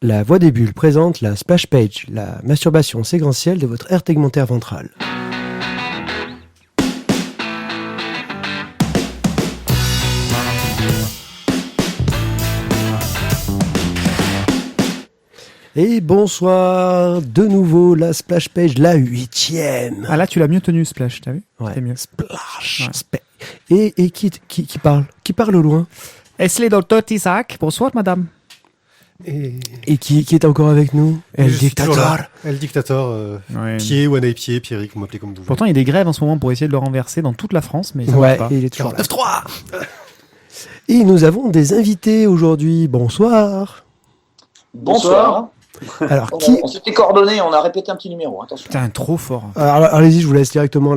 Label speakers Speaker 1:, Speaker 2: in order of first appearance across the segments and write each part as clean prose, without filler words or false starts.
Speaker 1: La Voix des Bulles présente la splash page, la masturbation séquentielle de votre aire tegmentaire ventrale. Et bonsoir, de nouveau la splash page, la 8e.
Speaker 2: Ah là, tu l'as mieux tenu, Splash, t'as vu?
Speaker 1: Ouais.
Speaker 2: C'est mieux.
Speaker 1: Splash.
Speaker 2: Ouais.
Speaker 1: Et qui parle? Qui parle au loin?
Speaker 2: Est-ce le docteur Isaac? Bonsoir, madame.
Speaker 1: Et qui est encore avec nous? El Dictator.
Speaker 3: El Dictator,
Speaker 2: Ouais.
Speaker 3: Pied, One Eye Pied, Pierrick, vous m'appelez comme vous voulez.
Speaker 2: Pourtant, il y a des grèves en ce moment pour essayer de le renverser dans toute la France, mais ça
Speaker 1: Ouais,
Speaker 2: marche pas.
Speaker 1: et il est toujours là.
Speaker 3: 49.3.
Speaker 1: Et nous avons des invités aujourd'hui. Bonsoir.
Speaker 4: Bonsoir.
Speaker 1: Alors,
Speaker 4: On s'était coordonnés, on a répété un petit numéro, attention.
Speaker 2: Putain, trop fort.
Speaker 1: Alors, allez-y, je vous laisse directement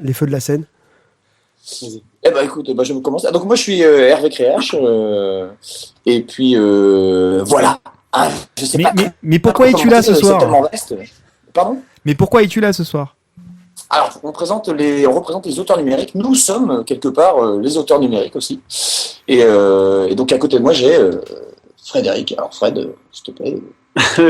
Speaker 1: les feux de la scène.
Speaker 4: Eh ben écoute, je vais commencer. Donc moi je suis Hervé Créache, et puis voilà. Ah, je sais pas.
Speaker 2: Mais pourquoi es-tu là ce
Speaker 4: C'est
Speaker 2: soir?
Speaker 4: tellement vaste. Pardon?
Speaker 2: Mais pourquoi es-tu là ce soir?
Speaker 4: Alors on représente les auteurs numériques. Nous sommes quelque part les auteurs numériques aussi. Et donc à côté de moi j'ai Frédéric. Alors Fred, s'il te plaît.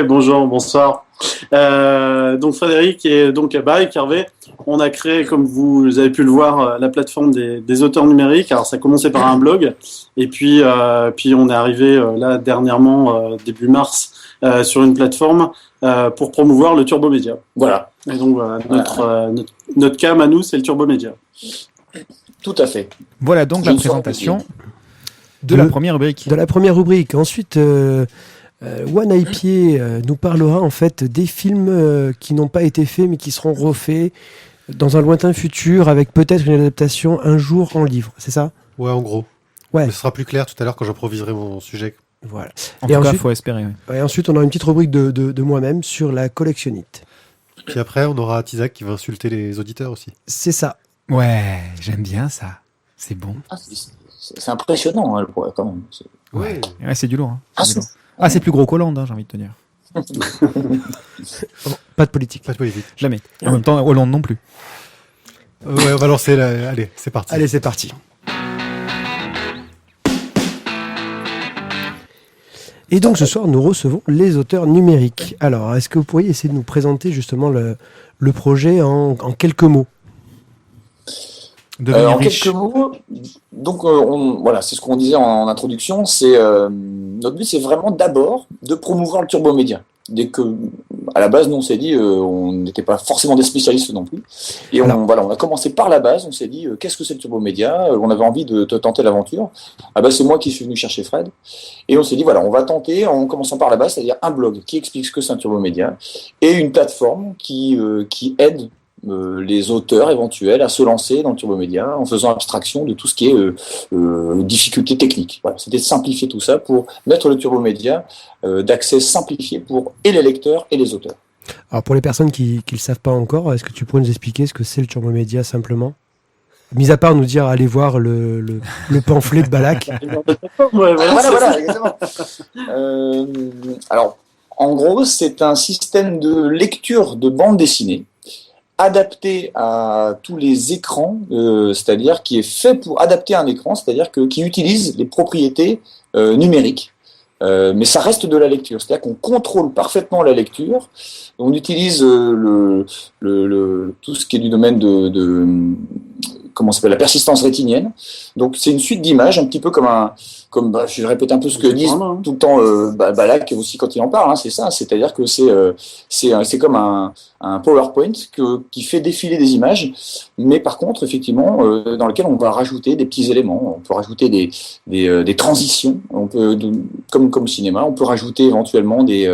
Speaker 5: Bonjour, bonsoir. Donc Frédéric et donc avec Hervé, on a créé, comme vous avez pu le voir, la plateforme des auteurs numériques. Alors ça a commencé par un blog, et puis on est arrivé là dernièrement, début mars, sur une plateforme pour promouvoir le Turbo Média. Voilà. Et donc voilà, notre cam à nous, c'est le Turbo Média.
Speaker 4: Tout à fait.
Speaker 2: Voilà donc
Speaker 4: Je
Speaker 2: la
Speaker 4: me sens
Speaker 2: présentation de la première rubrique.
Speaker 1: De la première rubrique. Ensuite, One Eye Pied nous parlera en fait des films qui n'ont pas été faits mais qui seront refaits dans un lointain futur avec peut-être une adaptation un jour en livre. C'est ça?
Speaker 3: Ouais, en gros.
Speaker 1: Ouais.
Speaker 3: Mais ce sera plus clair tout à l'heure quand j'improviserai mon sujet.
Speaker 1: Voilà.
Speaker 2: En
Speaker 1: Et
Speaker 2: tout cas,
Speaker 1: ensuite-
Speaker 2: faut espérer. Ouais.
Speaker 1: Et ensuite, on aura une petite rubrique de moi-même sur la collectionnite.
Speaker 3: Puis après, on aura Tizak qui va insulter les auditeurs aussi.
Speaker 1: C'est ça.
Speaker 2: Ouais, j'aime bien ça. C'est bon.
Speaker 4: Ah, c'est impressionnant hein, le projet quand même.
Speaker 2: Ouais, c'est du lourd. Hein.
Speaker 4: Ah,
Speaker 2: C'est du lourd. Ah, c'est plus gros qu'Hollande, hein, j'ai envie de te dire.
Speaker 1: Pas de politique.
Speaker 3: Pas de politique.
Speaker 2: Jamais. En même temps, Hollande non plus.
Speaker 3: Ouais, on va lancer la... Allez, c'est parti.
Speaker 1: Allez, c'est parti. Et donc ce soir, nous recevons les auteurs numériques. Alors, est-ce que vous pourriez essayer de nous présenter justement le projet en quelques mots?
Speaker 2: Devenir
Speaker 4: En
Speaker 2: riche.
Speaker 4: quelques mots, donc voilà, c'est ce qu'on disait en introduction. C'est notre but, c'est vraiment d'abord de promouvoir le Turbo Média. Dès que, à la base, nous on s'est dit, on n'était pas forcément des spécialistes non plus. Et on a commencé par la base. On s'est dit, qu'est-ce que c'est le Turbo Média? On avait envie de tenter l'aventure. Ah bah c'est moi qui suis venu chercher Fred. Et on s'est dit, voilà, on va tenter en commençant par la base, c'est-à-dire un blog qui explique ce que c'est un Turbo Média et une plateforme qui aide les auteurs éventuels à se lancer dans le Turbo Média en faisant abstraction de tout ce qui est difficultés techniques. Voilà, c'était de simplifier tout ça pour mettre le Turbo Média d'accès simplifié pour et les lecteurs et les auteurs.
Speaker 1: Alors pour les personnes qui ne le savent pas encore, est-ce que tu pourrais nous expliquer ce que c'est le Turbo Média simplement? Mis à part nous dire allez voir le pamphlet de Balak.
Speaker 5: Ouais,
Speaker 4: Voilà, exactement. Alors, en gros, c'est un système de lecture de bande dessinée adapté à tous les écrans, c'est-à-dire qui est fait pour adapter un écran, c'est-à-dire qui utilise les propriétés numériques. Mais ça reste de la lecture, c'est-à-dire qu'on contrôle parfaitement la lecture. On utilise tout ce qui est du domaine de comment ça s'appelle, la persistance rétinienne. Donc c'est une suite d'images, un petit peu je répète un peu ce que disent tout le temps Balak aussi quand il en parle. Hein, c'est ça, c'est-à-dire que c'est comme un PowerPoint qui fait défiler des images, mais par contre effectivement dans lequel on va rajouter des petits éléments. On peut rajouter des transitions. On peut comme au cinéma, on peut rajouter éventuellement des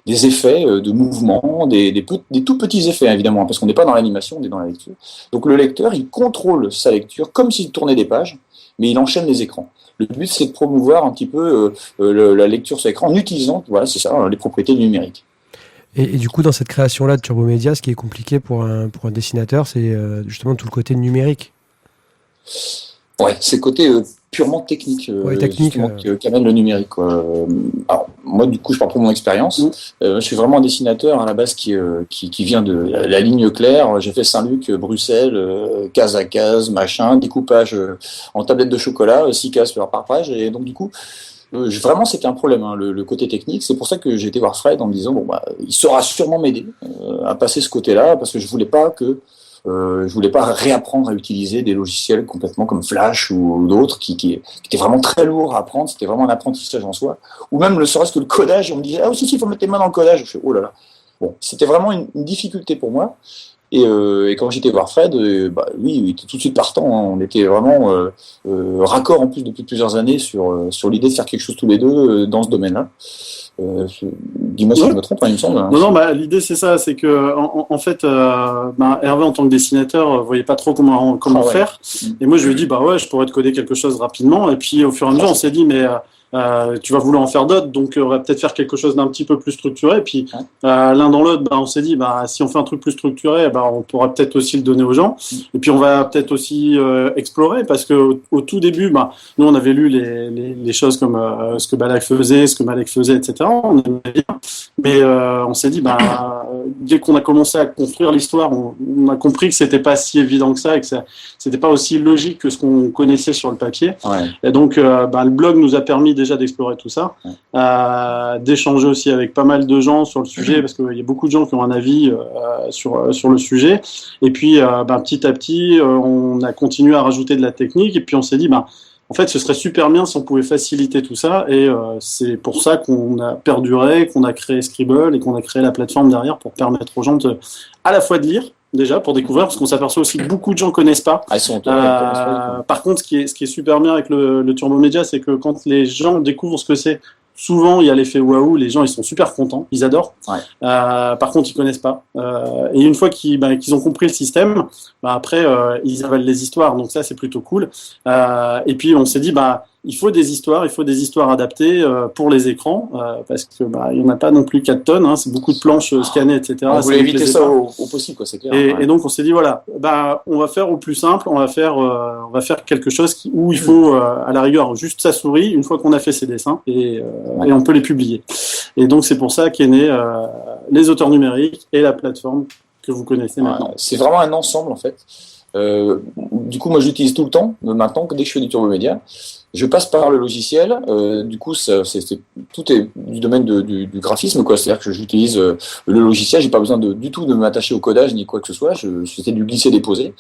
Speaker 4: effets de mouvement, des tout petits effets évidemment, parce qu'on n'est pas dans l'animation, on est dans la lecture. Donc le lecteur, il contrôle sa lecture comme s'il tournait des pages, mais il enchaîne les écrans. Le but, c'est de promouvoir un petit peu la lecture sur écran en utilisant, voilà, c'est ça, les propriétés du numérique.
Speaker 1: Et du coup, dans cette création-là de Turbo Média, ce qui est compliqué pour un dessinateur, c'est justement tout le côté numérique.
Speaker 4: Ouais, c'est le côté purement technique,
Speaker 1: technique
Speaker 4: qu'amène le numérique, quoi. Alors, moi, du coup, je parle pour mon expérience. Je suis vraiment un dessinateur à la base qui vient de la ligne claire. J'ai fait Saint-Luc, Bruxelles, case à case, machin, découpage en tablette de chocolat, 6 cases par page. Et donc, du coup, Vraiment, c'était un problème, hein, le côté technique. C'est pour ça que j'ai été voir Fred en me disant, il saura sûrement m'aider à passer ce côté-là, parce que je voulais pas réapprendre à utiliser des logiciels complètement comme Flash ou d'autres qui étaient vraiment très lourds à apprendre. C'était vraiment un apprentissage en soi. Ou même ne serait-ce que le codage, on me disait, si, il faut mettre les mains dans le codage. Je fais, oh là là. Bon, c'était vraiment une difficulté pour moi. Et quand j'étais voir Fred, lui, il était tout de suite partant. Hein. On était vraiment raccord en plus depuis plusieurs années sur l'idée de faire quelque chose tous les deux dans ce domaine-là. Dis-moi si je me trompe, il me semble. Hein.
Speaker 5: Non, l'idée c'est ça, c'est que en fait, Hervé en tant que dessinateur voyait pas trop comment faire. Et moi je lui ai dit je pourrais te coder quelque chose rapidement. Et puis au fur et à mesure on s'est dit tu vas vouloir en faire d'autres, donc on va peut-être faire quelque chose d'un petit peu plus structuré. Et puis l'un dans l'autre, on s'est dit si on fait un truc plus structuré, on pourra peut-être aussi le donner aux gens. Et puis on va peut-être aussi explorer, parce que au tout début, nous on avait lu les choses comme ce que Balak faisait, etc. On aimait bien, mais on s'est dit dès qu'on a commencé à construire l'histoire, on a compris que c'était pas si évident que ça, et que c'était pas aussi logique que ce qu'on connaissait sur le papier. Ouais. Et donc le blog nous a permis déjà d'explorer tout ça, d'échanger aussi avec pas mal de gens sur le sujet, parce qu'il y a beaucoup de gens qui ont un avis sur le sujet. Et puis petit à petit, on a continué à rajouter de la technique, et puis on s'est dit en fait, ce serait super bien si on pouvait faciliter tout ça, et c'est pour ça qu'on a perduré, qu'on a créé Scribble et qu'on a créé la plateforme derrière pour permettre aux gens à la fois de lire, déjà pour découvrir, parce qu'on s'aperçoit aussi que beaucoup de gens connaissent pas. Par contre, ce qui est super bien avec le Turbo Media, c'est que quand les gens découvrent ce que c'est, souvent il y a l'effet waouh, les gens ils sont super contents, ils adorent. Ouais. Par contre ils connaissent pas. Et une fois qu'ils ont compris le système, après ils avalent les histoires, donc ça c'est plutôt cool. Et puis on s'est dit il faut des histoires adaptées pour les écrans, parce que il y en a pas non plus 4 tonnes, hein, c'est beaucoup de planches scannées, etc.
Speaker 4: On voulait éviter ça au possible, quoi, c'est clair.
Speaker 5: Et donc on s'est dit on va faire au plus simple, on va faire quelque chose où il faut à la rigueur juste sa souris une fois qu'on a fait ses dessins, et on peut les publier. Et donc c'est pour ça qu'est né les auteurs numériques et la plateforme que vous connaissez maintenant. C'est
Speaker 4: vraiment un ensemble en fait. Du coup moi j'utilise tout le temps maintenant, dès que je fais du Turbo Media. Je passe par le logiciel, du coup tout est du domaine du graphisme, quoi. C'est-à-dire que j'utilise le logiciel, j'ai pas besoin du tout de m'attacher au codage ni quoi que ce soit, c'était du glisser-déposer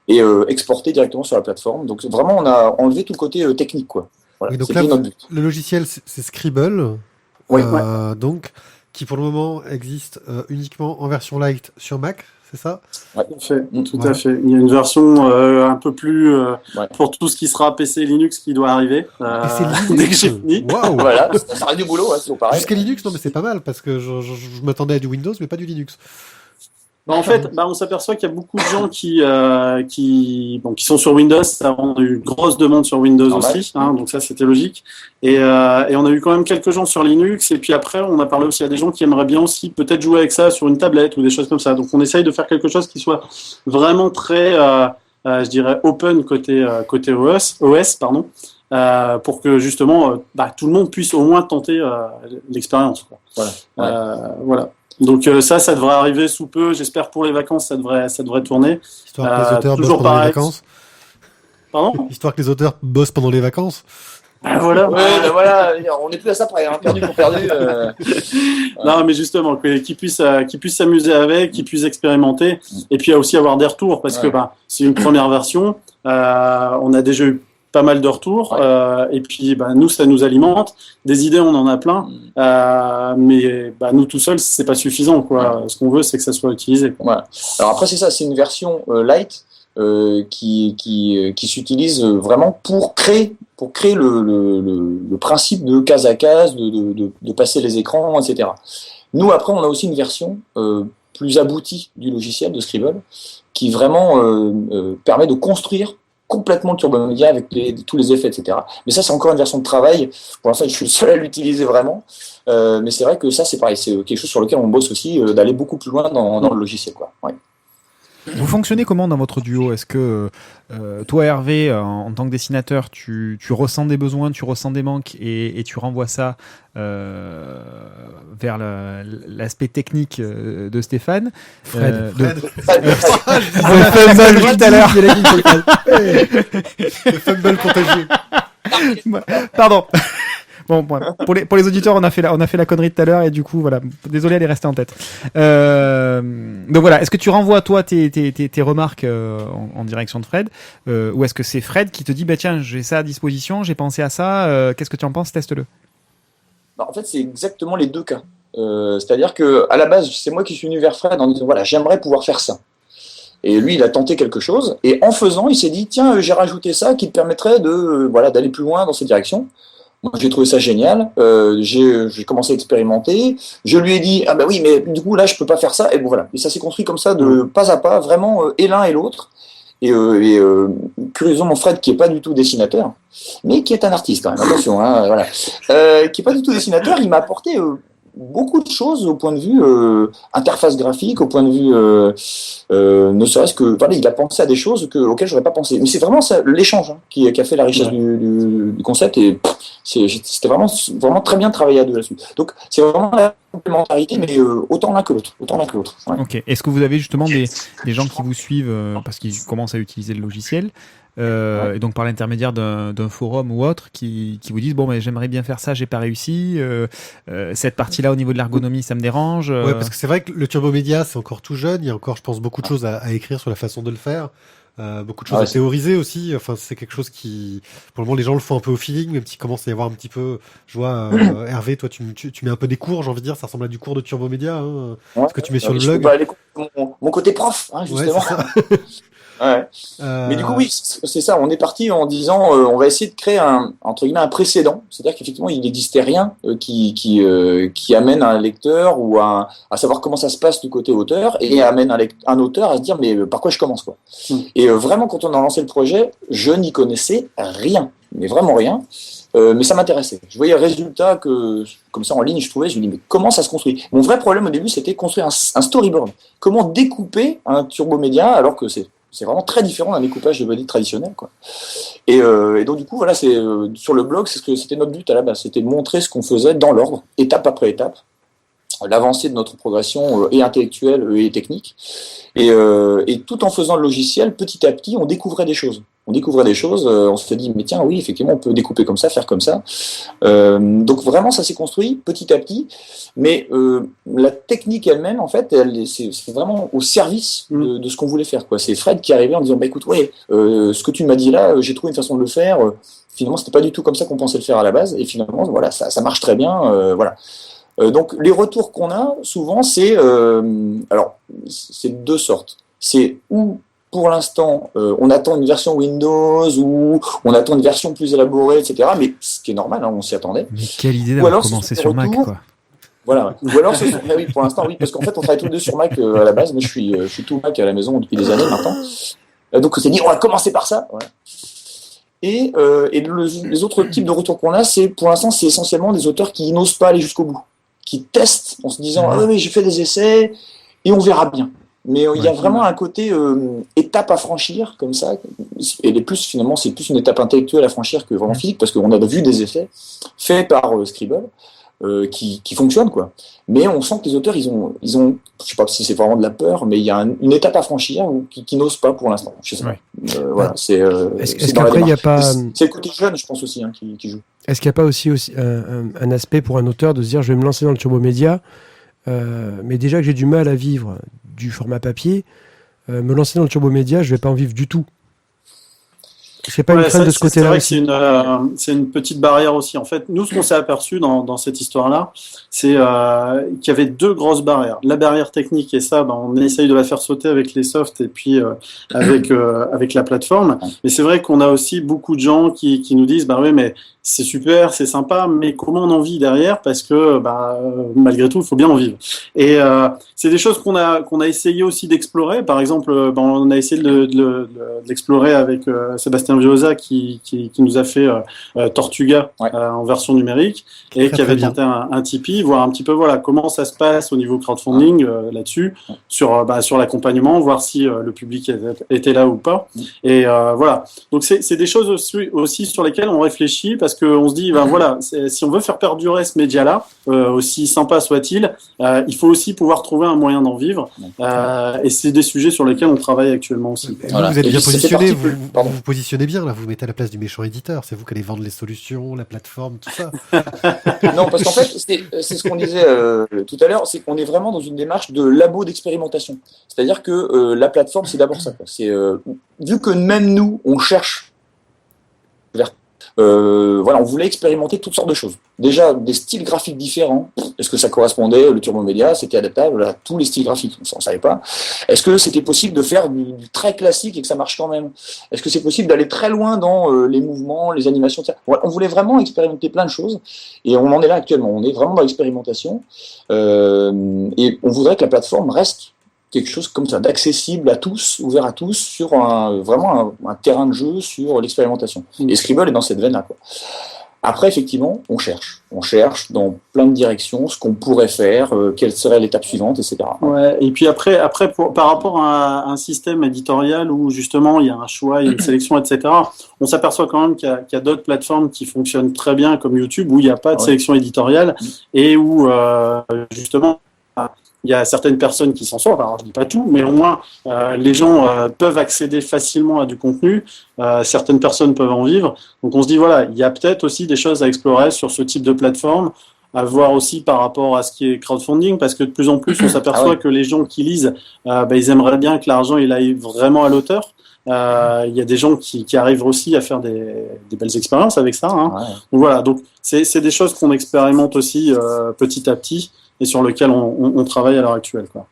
Speaker 4: et exporter directement sur la plateforme. Donc vraiment on a enlevé tout le côté technique, quoi. Voilà,
Speaker 3: oui, donc là, le logiciel c'est Scribble, donc qui pour le moment existe uniquement en version light sur Mac. C'est ça ?
Speaker 5: Tout à fait. Il y a une version un peu plus pour tout ce qui sera PC et Linux qui doit arriver dès que j'ai fini.
Speaker 3: Wow.
Speaker 4: Voilà, ça reste du boulot, c'est pareil.
Speaker 3: Jusqu'à Linux, non mais c'est pas mal, parce que je m'attendais à du Windows, mais pas du Linux.
Speaker 5: En fait, on s'aperçoit qu'il y a beaucoup de gens qui sont sur Windows. Ça a eu une grosse demande sur Windows aussi, donc ça c'était logique. Et on a eu quand même quelques gens sur Linux. Et puis après, on a parlé aussi à des gens qui aimeraient bien aussi peut-être jouer avec ça sur une tablette ou des choses comme ça. Donc on essaye de faire quelque chose qui soit vraiment très, je dirais, open côté OS, pour que justement tout le monde puisse au moins tenter l'expérience, quoi. Voilà. Donc ça devrait arriver sous peu. J'espère pour les vacances, ça devrait tourner.
Speaker 3: Histoire que les auteurs bossent pendant les vacances.
Speaker 5: Pardon ?
Speaker 3: Histoire que les auteurs bossent pendant les vacances.
Speaker 4: Voilà. On n'est plus à ça près, perdu pour perdu.
Speaker 5: Non, mais justement, qu'ils puissent s'amuser avec, qu'ils puissent expérimenter, et puis aussi avoir des retours, parce que c'est une première version. On a déjà eu pas mal de retours, et puis nous ça nous alimente, des idées on en a plein, mais nous tout seuls c'est pas suffisant, quoi. Ce qu'on veut c'est que ça soit utilisé, quoi.
Speaker 4: Ouais. Alors après c'est ça, c'est une version light qui s'utilise vraiment pour créer le principe de case à case, de passer les écrans, etc. Nous après on a aussi une version plus aboutie du logiciel de Scribble qui vraiment permet de construire complètement le Turbo Media avec tous les effets, etc. Mais ça, c'est encore une version de travail. Pour l'instant, je suis le seul à l'utiliser vraiment. Mais c'est vrai que ça, c'est pareil. C'est quelque chose sur lequel on bosse aussi, d'aller beaucoup plus loin dans le logiciel, quoi. Ouais.
Speaker 2: Vous fonctionnez comment dans votre duo ? Est-ce que toi, Hervé, en tant que dessinateur, tu ressens des besoins, tu ressens des manques et tu renvoies ça vers l'aspect technique de Stéphane.
Speaker 3: Fred.
Speaker 2: Tout à l'heure.
Speaker 3: Le fumble contagieux.
Speaker 2: Pardon. Bon, pour les auditeurs, on a fait la connerie de tout à l'heure et du coup, voilà. Désolé, elle est restée en tête. Donc voilà. Est-ce que tu renvoies toi tes remarques en direction de Fred, ou est-ce que c'est Fred qui te dit, bah tiens, j'ai ça à disposition, j'ai pensé à ça. Qu'est-ce que tu en penses? Teste-le.
Speaker 4: En fait, c'est exactement les deux cas. C'est-à-dire que à la base, c'est moi qui suis venu vers Fred en disant voilà, j'aimerais pouvoir faire ça. Et lui, il a tenté quelque chose, et en faisant, il s'est dit tiens, j'ai rajouté ça qui te permettrait de d'aller plus loin dans cette direction. Moi, j'ai trouvé ça génial. J'ai commencé à expérimenter. Je lui ai dit ah bah oui, mais du coup là, je peux pas faire ça. Et bon voilà. Et ça s'est construit comme ça, de pas à pas, vraiment et l'un et l'autre. Et curieusement, mon Fred, qui est pas du tout dessinateur, mais qui est un artiste quand même, attention, hein, voilà, qui est pas du tout dessinateur, il m'a apporté beaucoup de choses au point de vue interface graphique, au point de vue ne serait-ce que voilà, il a pensé à des choses auxquelles j'aurais pas pensé. Mais c'est vraiment ça, l'échange qui a fait la richesse du concept, et c'était vraiment très bien travaillé à deux là-dessus. Donc c'est vraiment la complémentarité, mais autant l'un que l'autre. Ouais.
Speaker 2: Ok. Est-ce que vous avez justement des gens qui vous suivent parce qu'ils commencent à utiliser le logiciel? Et donc par l'intermédiaire d'un forum ou autre qui vous disent bon mais j'aimerais bien faire ça, j'ai pas réussi, cette partie-là au niveau de l'ergonomie ça me dérange.
Speaker 3: Ouais, parce que c'est vrai que le Turbo Media c'est encore tout jeune, il y a encore je pense beaucoup de choses à écrire sur la façon de le faire, beaucoup de choses à théoriser aussi. Enfin c'est quelque chose qui pour le moment les gens le font un peu au feeling, même s'il commence à y avoir un petit peu, je vois Hervé, toi tu mets un peu des cours, j'ai envie de dire, ça ressemble à du cours de Turbo Media, ce que tu mets sur le blog.
Speaker 4: Mon côté prof, justement. Ouais, ouais. Mais du coup, oui, c'est ça. On est parti en disant, on va essayer de créer entre guillemets un précédent. C'est-à-dire qu'effectivement, il n'existait rien qui amène un lecteur ou à savoir comment ça se passe du côté auteur, et amène un auteur à se dire mais par quoi je commence quoi. Et vraiment, quand on a lancé le projet, je n'y connaissais rien, mais vraiment rien. Mais ça m'intéressait. Je voyais le résultat comme ça en ligne, je trouvais, je me dis mais comment ça se construit? Mon vrai problème au début, c'était construire un storyboard. Comment découper un Turbo Media alors que c'est vraiment très différent d'un découpage de body traditionnel, quoi. Et donc du coup, voilà, sur le blog, c'était notre but à la base, c'était de montrer ce qu'on faisait dans l'ordre, étape après étape, l'avancée de notre progression et intellectuelle et technique, et tout en faisant le logiciel, petit à petit, on découvrait des choses. On se dit mais tiens, oui, effectivement, on peut découper comme ça, faire comme ça. Donc vraiment, ça s'est construit petit à petit. Mais la technique elle-même, en fait, c'est vraiment au service de ce qu'on voulait faire, quoi. C'est Fred qui arrivait en disant bah écoute, ce que tu m'as dit là, j'ai trouvé une façon de le faire. Finalement, c'était pas du tout comme ça qu'on pensait le faire à la base. Et finalement, voilà, ça marche très bien. Voilà. Donc les retours qu'on a souvent, c'est de deux sortes. C'est où pour l'instant, on attend une version Windows ou on attend une version plus élaborée, etc. Mais ce qui est normal, on s'y attendait.
Speaker 2: Mais quelle idée d'avoir commencé sur Mac, quoi.
Speaker 4: Voilà. Ou alors, oui, pour l'instant, oui, parce qu'en fait, on travaille tous les deux sur Mac à la base. Moi, je suis tout Mac à la maison depuis des années maintenant. Donc, on s'est dit, on va commencer par ça. Voilà. Et les autres types de retours qu'on a, pour l'instant, c'est essentiellement des auteurs qui n'osent pas aller jusqu'au bout, qui testent en se disant, ah oui, j'ai fait des essais et on verra bien. Mais il y a vraiment un côté étape à franchir, comme ça. Et finalement, c'est plus une étape intellectuelle à franchir que vraiment physique, parce qu'on a vu des effets faits par Scribble qui fonctionnent, quoi. Mais on sent que les auteurs, ils ont, je sais pas si c'est vraiment de la peur, mais il y a une étape à franchir qui n'osent pas pour l'instant. Je sais pas. Voilà,
Speaker 1: est-ce qu'après, il n'y a pas...
Speaker 4: C'est le côté jeune, je pense aussi, qui joue.
Speaker 1: Est-ce qu'il n'y a pas aussi un aspect pour un auteur de se dire, je vais me lancer dans le Turbo Media, mais déjà que j'ai du mal à vivre du format papier, me lancer dans le Turbo Media, je vais pas en vivre du tout. C'est pas une crainte de ce côté-là aussi.
Speaker 5: C'est une petite barrière aussi. En fait, nous, ce qu'on s'est aperçu dans cette histoire-là, c'est qu'il y avait deux grosses barrières. La barrière technique, et ça, on essaye de la faire sauter avec les softs et puis avec la plateforme. Mais c'est vrai qu'on a aussi beaucoup de gens qui nous disent, bah oui, mais c'est super, c'est sympa, mais comment on en vit derrière? Parce que malgré tout, il faut bien en vivre. Et c'est des choses qu'on a essayé aussi d'explorer. Par exemple, on a essayé de l'explorer avec Sébastien Viosa qui nous a fait Tortuga en version numérique et qui avait tenté un Tipeee, voir un petit peu comment ça se passe au niveau crowdfunding là-dessus, sur l'accompagnement, voir si le public était là ou pas. Et voilà. Donc c'est des choses aussi sur lesquelles on réfléchit, parce qu'on se dit, si on veut faire perdurer ce média-là, aussi sympa soit-il, il faut aussi pouvoir trouver un moyen d'en vivre. Et c'est des sujets sur lesquels on travaille actuellement aussi.
Speaker 3: Voilà. Vous êtes bien positionné, vous positionnez bien, là, vous vous mettez à la place du méchant éditeur. C'est vous qui allez vendre les solutions, la plateforme, tout ça.
Speaker 4: Non, parce qu'en fait, c'est ce qu'on disait tout à l'heure, c'est qu'on est vraiment dans une démarche de labo d'expérimentation. C'est-à-dire que la plateforme, c'est d'abord ça, quoi. C'est vu que même nous, on cherche vers on voulait expérimenter toutes sortes de choses. Déjà, des styles graphiques différents. Est-ce que ça correspondait, le Turbo Media, c'était adaptable à tous les styles graphiques? On ne savait pas. Est-ce que c'était possible de faire du très classique et que ça marche quand même? Est-ce que c'est possible d'aller très loin dans les mouvements, les animations, etc. On voulait vraiment expérimenter plein de choses et on en est là actuellement. On est vraiment dans l'expérimentation et on voudrait que la plateforme reste quelque chose comme ça, d'accessible à tous, ouvert à tous, sur vraiment un terrain de jeu, sur l'expérimentation. Et Scribble est dans cette veine-là, quoi. Après, effectivement, on cherche dans plein de directions ce qu'on pourrait faire, quelle serait l'étape suivante, etc.
Speaker 5: Ouais, et puis après par rapport à un système éditorial où justement il y a un choix, il y a une sélection, etc., on s'aperçoit quand même qu'il y a d'autres plateformes qui fonctionnent très bien, comme YouTube, où il n'y a pas de sélection éditoriale et où justement il y a certaines personnes qui s'en sortent, alors je dis pas tout, mais au moins les gens peuvent accéder facilement à du contenu, certaines personnes peuvent en vivre, donc on se dit voilà, il y a peut-être aussi des choses à explorer sur ce type de plateforme, à voir aussi par rapport à ce qui est crowdfunding, parce que de plus en plus on s'aperçoit que les gens qui lisent, ils aimeraient bien que l'argent il aille vraiment à l'auteur. Il y a des gens qui arrivent aussi à faire des belles expériences avec ça, hein. Donc voilà, donc c'est des choses qu'on expérimente aussi petit à petit et sur lesquelles on travaille à l'heure actuelle, quoi.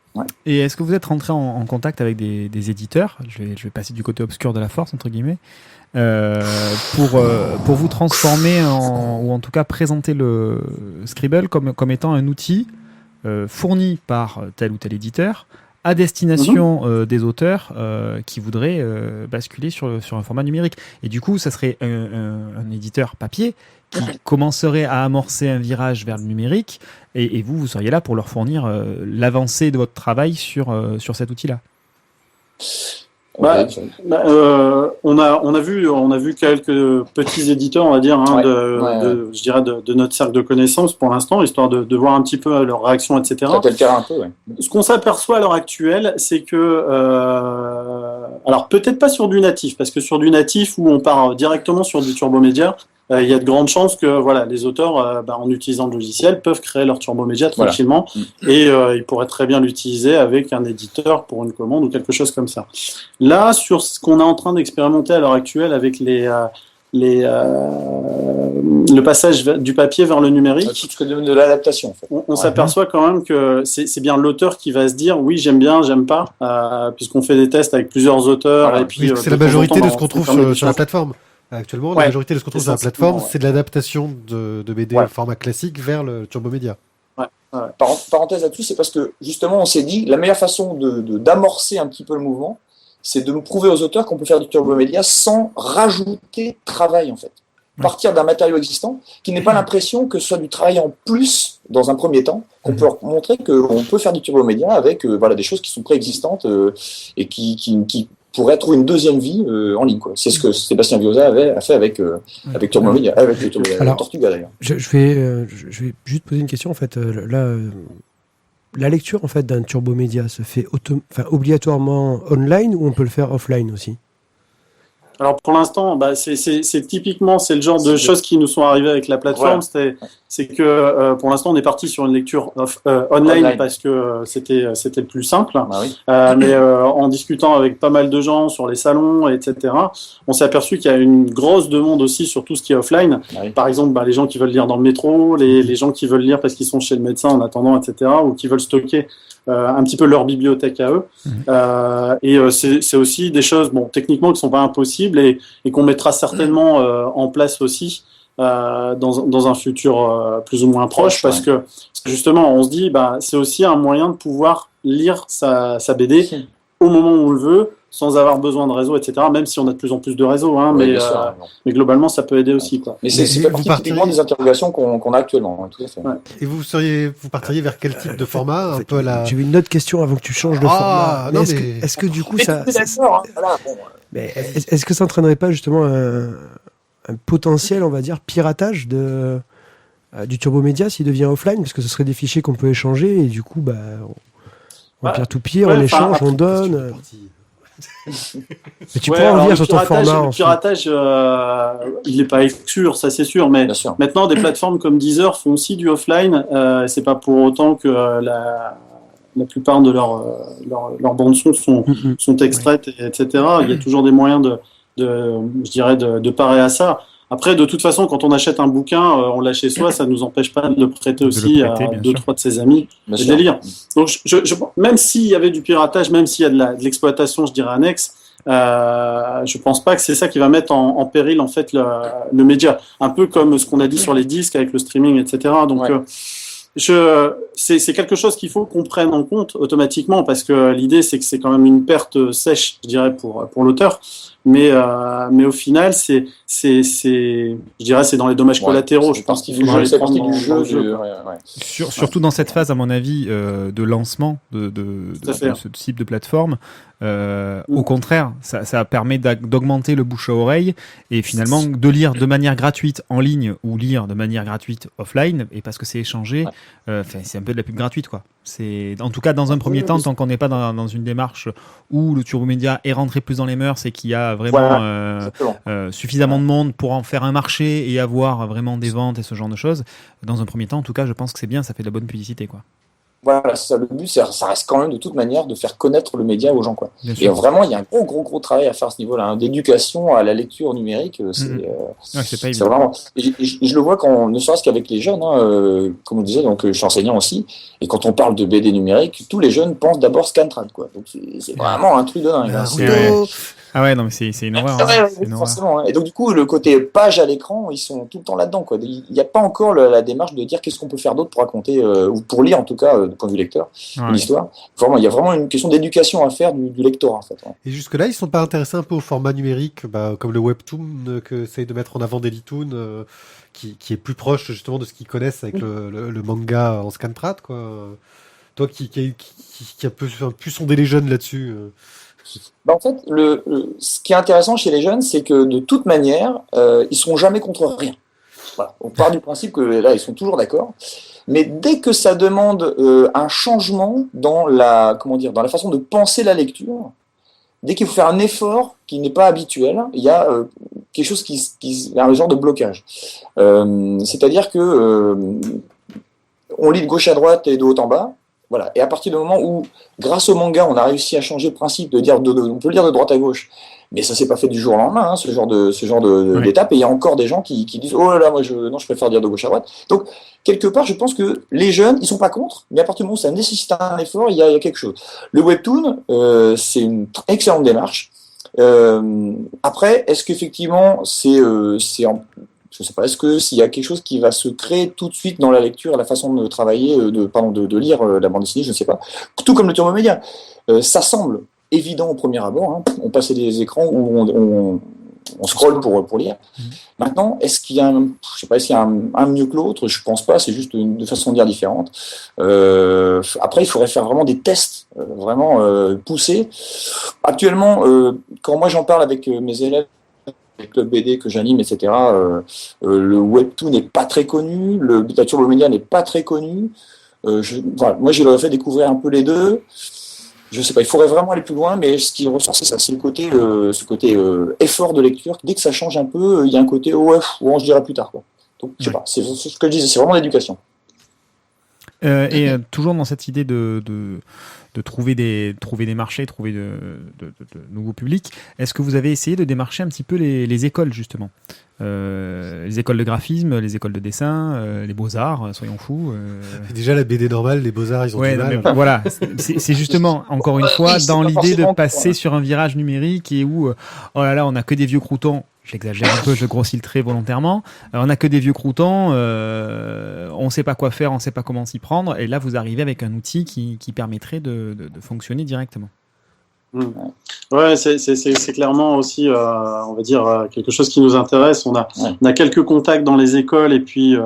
Speaker 2: Et est-ce que vous êtes rentré en contact avec des éditeurs, je vais passer du côté obscur de la force entre guillemets, pour vous transformer ou en tout cas présenter le Scribble comme étant un outil fourni par tel ou tel éditeur à destination des auteurs qui voudraient basculer sur un format numérique. Et du coup, ça serait un éditeur papier qui commencerait à amorcer un virage vers le numérique, et vous seriez là pour leur fournir l'avancée de votre travail sur cet outil-là.
Speaker 5: On a vu quelques petits éditeurs, on va dire, je dirais de notre cercle de connaissances pour l'instant, histoire de voir un petit peu leur réaction, etc.
Speaker 4: Ça le terrain un peu, ouais.
Speaker 5: Ce qu'on s'aperçoit à l'heure actuelle, c'est que, alors peut-être pas sur du natif, parce que sur du natif où on part directement sur du Turbo Media, il y a de grandes chances que les auteurs, en utilisant le logiciel, peuvent créer leur Turbo Media tranquillement, et ils pourraient très bien l'utiliser avec un éditeur pour une commande ou quelque chose comme ça. Là, sur ce qu'on est en train d'expérimenter à l'heure actuelle avec le passage du papier vers le numérique,
Speaker 4: tout ce que de l'adaptation, en fait.
Speaker 5: on s'aperçoit quand même que c'est bien l'auteur qui va se dire oui, j'aime bien, j'aime pas, puisqu'on fait des tests avec plusieurs auteurs, et puis
Speaker 3: c'est la majorité de ce qu'on trouve sur la plateforme. Actuellement, la majorité de ce qu'on trouve sur la plateforme, c'est de l'adaptation de BD au format classique vers le Turbo Media.
Speaker 4: Parenthèse là-dessus, c'est parce que justement, on s'est dit la meilleure façon d'amorcer un petit peu le mouvement, c'est de nous prouver aux auteurs qu'on peut faire du Turbo Media sans rajouter de travail, en fait. Partir d'un matériau existant qui n'ait pas l'impression que ce soit du travail en plus dans un premier temps, qu'on peut montrer qu'on peut faire du Turbo Media avec des choses qui sont préexistantes et qui pourraient trouver une deuxième vie en ligne, quoi. C'est ce que Sébastien Vioza a fait avec Turbo Media, avec le Tortuga d'ailleurs.
Speaker 1: Je vais juste poser une question, en fait. La lecture, en fait, d'un Turbo Media se fait obligatoirement online, ou on peut le faire offline aussi?
Speaker 5: Alors pour l'instant, c'est typiquement le genre de choses qui nous sont arrivées avec la plateforme. C'est que pour l'instant on est parti sur une lecture online parce que c'était le plus simple. Mais en discutant avec pas mal de gens sur les salons, etc., on s'est aperçu qu'il y a une grosse demande aussi sur tout ce qui est offline. Par exemple, les gens qui veulent lire dans le métro, les gens qui veulent lire parce qu'ils sont chez le médecin en attendant, etc., ou qui veulent stocker un petit peu leur bibliothèque à eux. Et c'est aussi des choses, techniquement, qui sont pas impossibles et qu'on mettra certainement en place aussi dans un futur plus ou moins proche, parce que justement, on se dit, c'est aussi un moyen de pouvoir lire sa BD au moment où on le veut, sans avoir besoin de réseau, etc. Même si on a de plus en plus de réseaux, mais globalement, ça peut aider aussi, quoi.
Speaker 4: Mais c'est typiquement des interrogations qu'on a actuellement, hein, tout à fait.
Speaker 3: Et vous partiriez vers quel type de format, un peu
Speaker 1: J'ai une autre question avant que tu changes de format. Est-ce que du coup, est-ce que ça entraînerait pas justement un potentiel, on va dire, piratage du Turbo Media s'il devient offline, parce que ce serait des fichiers qu'on peut échanger et du coup, on peer-to-peer, on échange, on donne. Mais tu pourras en venir sur ton format.
Speaker 5: Le piratage, il n'est pas exclu, ça c'est sûr, mais maintenant des plateformes comme Deezer font aussi du offline. C'est pas pour autant que la plupart de leurs bandes son sont extraites, etc. Il y a toujours des moyens de parer à ça. Après, de toute façon, quand on achète un bouquin, on l'a chez soi, ça ne nous empêche pas de le prêter aussi à 2-3 de ses amis et de les lire. Donc, même s'il y avait du piratage, même s'il y a de l'exploitation, je dirais, annexe, je pense pas que c'est ça qui va mettre en péril, en fait, le média. Un peu comme ce qu'on a dit sur les disques avec le streaming, etc. Donc, c'est quelque chose qu'il faut qu'on prenne en compte automatiquement, parce que l'idée, c'est que c'est quand même une perte sèche, je dirais, pour l'auteur. Mais au final, je dirais, c'est dans les dommages collatéraux. Je pense qu'il faut
Speaker 4: faire partie du jeu.
Speaker 2: Surtout dans cette phase, à mon avis, de lancement de ce type de plateforme. Au contraire, ça permet d'augmenter le bouche à oreille et finalement de lire de manière gratuite en ligne ou lire de manière gratuite offline, et parce que c'est échangé, c'est un peu de la pub gratuite, quoi. C'est, en tout cas, dans un premier temps, tant qu'on n'est pas dans une démarche où le Turbo Média est rentré plus dans les mœurs et qu'il y a vraiment suffisamment de monde pour en faire un marché et avoir vraiment des ventes et ce genre de choses. Dans un premier temps, en tout cas, je pense que c'est bien, ça fait de la bonne publicité, quoi.
Speaker 4: Voilà, c'est ça. Le but, ça reste quand même de toute manière de faire connaître le média aux gens, quoi. Et vraiment, il y a un gros travail à faire à ce niveau-là, d'éducation à la lecture numérique.
Speaker 2: C'est pas
Speaker 4: évident. Vraiment. Et je le vois ne serait-ce qu'avec les jeunes, comme on disait, donc je suis enseignant aussi. Et quand on parle de BD numérique, tous les jeunes pensent d'abord Scantrad, quoi. Donc c'est vraiment un truc de dingue.
Speaker 2: Ah ouais, non, mais c'est une horreur.
Speaker 4: Forcément. Et donc, du coup, le côté page à l'écran, ils sont tout le temps là-dedans, quoi. Il n'y a pas encore la démarche de dire qu'est-ce qu'on peut faire d'autre pour raconter, ou pour lire, en tout cas, du point de vue lecteur, une histoire. Vraiment, il y a vraiment une question d'éducation à faire du lectorat, en fait.
Speaker 3: Et jusque-là, ils ne sont pas intéressés un peu au format numérique, comme le webtoon que essaye de mettre en avant Dailytoon, qui est plus proche, justement, de ce qu'ils connaissent avec le manga en Scantrad, quoi. Toi qui a pu sonder les jeunes là-dessus.
Speaker 4: En fait, ce qui est intéressant chez les jeunes, c'est que de toute manière, ils seront jamais contre rien. Voilà. On part du principe que là, ils sont toujours d'accord. Mais dès que ça demande un changement dans la façon de penser la lecture, dès qu'il faut faire un effort qui n'est pas habituel, il y a quelque chose qui a un genre de blocage. C'est-à-dire que on lit de gauche à droite et de haut en bas. Voilà. Et à partir du moment où, grâce au manga, on a réussi à changer le principe de dire on peut lire de droite à gauche, mais ça s'est pas fait du jour au lendemain, ce genre d'étape. Et il y a encore des gens qui disent oh là là, moi je préfère lire de gauche à droite. Donc quelque part, je pense que les jeunes, ils sont pas contre, mais à partir du moment où ça nécessite un effort, il y a quelque chose. Le webtoon, c'est une excellente démarche. Après, est-ce qu'effectivement je sais pas, est-ce que s'il y a quelque chose qui va se créer tout de suite dans la lecture, la façon de travailler, de lire la bande dessinée, je ne sais pas. Tout comme le Turbo Média. Ça semble évident au premier abord. Hein. On passait des écrans où on scrolle pour lire. Maintenant, est-ce qu'il y a un mieux que l'autre ? Je pense pas, c'est juste une façon de dire différente. Après, il faudrait faire vraiment des tests poussés. Actuellement, quand moi j'en parle avec mes élèves, les clubs BD que j'anime, etc. Le webtoon n'est pas très connu, la Turbo Média n'est pas très connu. Moi, je leur ai fait découvrir un peu les deux. Je sais pas, il faudrait vraiment aller plus loin, mais ce qui ressort, c'est ça, c'est ce côté effort de lecture. Dès que ça change un peu, il y a un côté on se dira plus tard, quoi. Donc, je sais pas, c'est ce que je disais, c'est vraiment l'éducation.
Speaker 2: Et toujours dans cette idée de trouver des marchés, trouver de nouveaux publics, est-ce que vous avez essayé de démarcher un petit peu les écoles, justement, les écoles de graphisme, les écoles de dessin, les beaux-arts, soyons fous.
Speaker 3: Déjà, la BD normale, les beaux-arts, ils ont du mal.
Speaker 2: Voilà, c'est justement, encore une fois, dans l'idée de passer sur un virage numérique et où, oh là là, on n'a que des vieux croutons. J'exagère un peu, je grossis le trait volontairement. On n'a que des vieux croutons, on ne sait pas quoi faire, on ne sait pas comment s'y prendre. Et là, vous arrivez avec un outil qui permettrait de fonctionner directement.
Speaker 5: Ouais, c'est clairement aussi, on va dire, quelque chose qui nous intéresse. On a quelques contacts dans les écoles et puis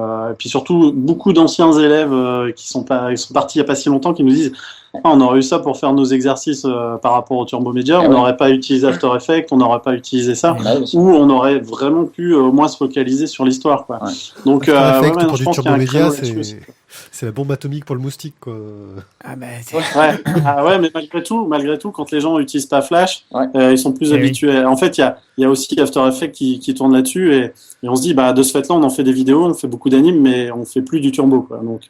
Speaker 5: surtout beaucoup d'anciens élèves qui sont partis il n'y a pas si longtemps, qui nous disent on aurait eu ça pour faire nos exercices par rapport au Turbo Média, on n'aurait pas utilisé After Effects, on n'aurait pas utilisé ça, ou on aurait vraiment pu au moins se focaliser sur l'histoire, quoi. Donc,
Speaker 3: After Effects,
Speaker 5: je pense qu'il y a un créneau là-dessus aussi.
Speaker 3: C'est la bombe atomique pour le moustique, quoi.
Speaker 2: Ah bah,
Speaker 5: Ouais, mais malgré tout, quand les gens n'utilisent pas Flash, ils sont plus habitués. En fait, il y a aussi After Effects qui tourne là-dessus et on se dit, bah, de ce fait-là, on en fait des vidéos, on fait beaucoup d'animes, mais on fait plus du turbo, quoi. Donc,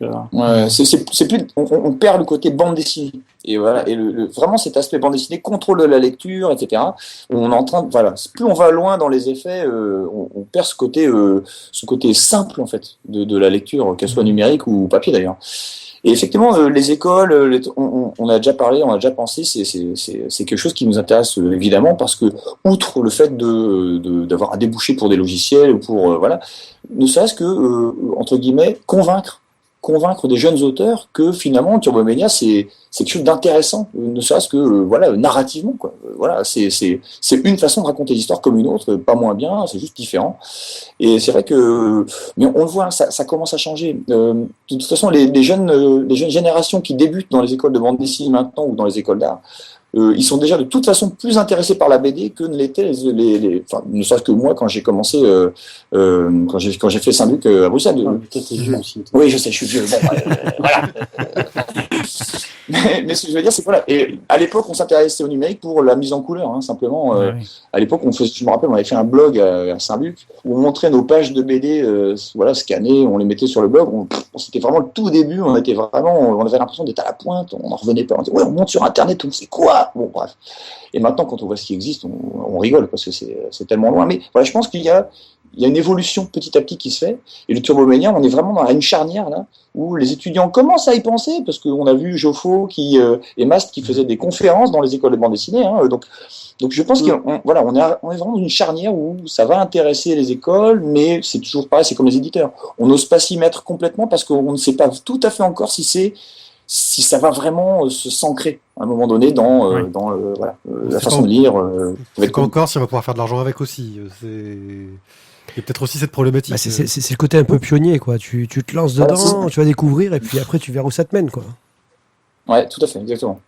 Speaker 4: c'est plus, on perd le côté bande dessinée. Et voilà, et vraiment cet aspect bande dessinée, contrôle de la lecture, etc. On est en train, voilà, plus on va loin dans les effets, on perd ce côté simple en fait de la lecture, qu'elle soit numérique ou papier d'ailleurs. Et effectivement, les écoles, on a déjà parlé, on a déjà pensé, c'est quelque chose qui nous intéresse évidemment parce que outre le fait d'avoir un débouché pour des logiciels ou pour voilà, ne serait-ce que entre guillemets convaincre des jeunes auteurs que finalement Turbo Mania c'est quelque chose d'intéressant, ne serait-ce que voilà narrativement quoi. Voilà, c'est une façon de raconter l'histoire comme une autre, pas moins bien, c'est juste différent. Et c'est vrai que mais on le voit, ça commence à changer. De toute façon, les jeunes générations qui débutent dans les écoles de bande dessinée maintenant ou dans les écoles d'art, ils sont déjà de toute façon plus intéressés par la BD que ne l'étaient enfin, ne serait-ce que moi quand j'ai commencé, quand j'ai fait Saint-Luc à Bruxelles.
Speaker 5: Peut-être t'es vieux aussi.
Speaker 4: Oui, je sais, je suis vieux. Bon, voilà. Mais ce que je veux dire, c'est que voilà. Et à l'époque, on s'intéressait au numérique pour la mise en couleur, hein, simplement. À l'époque, je me rappelle, on avait fait un blog à Saint-Luc où on montrait nos pages de BD, voilà, scannées, on les mettait sur le blog. C'était vraiment le tout début. On avait l'impression d'être à la pointe. On n'en revenait pas. On disait, ouais, on monte sur Internet, on sait quoi. Bon, bref. Et maintenant, quand on voit ce qui existe, on rigole parce que c'est tellement loin. Mais voilà, je pense qu'il y a une évolution petit à petit qui se fait. Et le Turbo Mania, on est vraiment dans une charnière là où les étudiants commencent à y penser parce qu'on a vu Joffo et Mast qui faisaient des conférences dans les écoles de bande dessinée. Hein, donc je pense qu'on est vraiment dans une charnière où ça va intéresser les écoles, mais c'est toujours pareil, c'est comme les éditeurs. On n'ose pas s'y mettre complètement parce qu'on ne sait pas tout à fait encore si ça va vraiment s'ancrer à un moment donné dans la façon de lire.
Speaker 3: C'est pas encore si on va pouvoir faire de l'argent avec aussi. Il y a peut-être aussi cette problématique.
Speaker 1: Bah c'est le côté un peu pionnier, quoi. Tu te lances dedans, tu vas découvrir, et puis après tu verras où ça te mène, quoi.
Speaker 4: Ouais, tout à fait, exactement.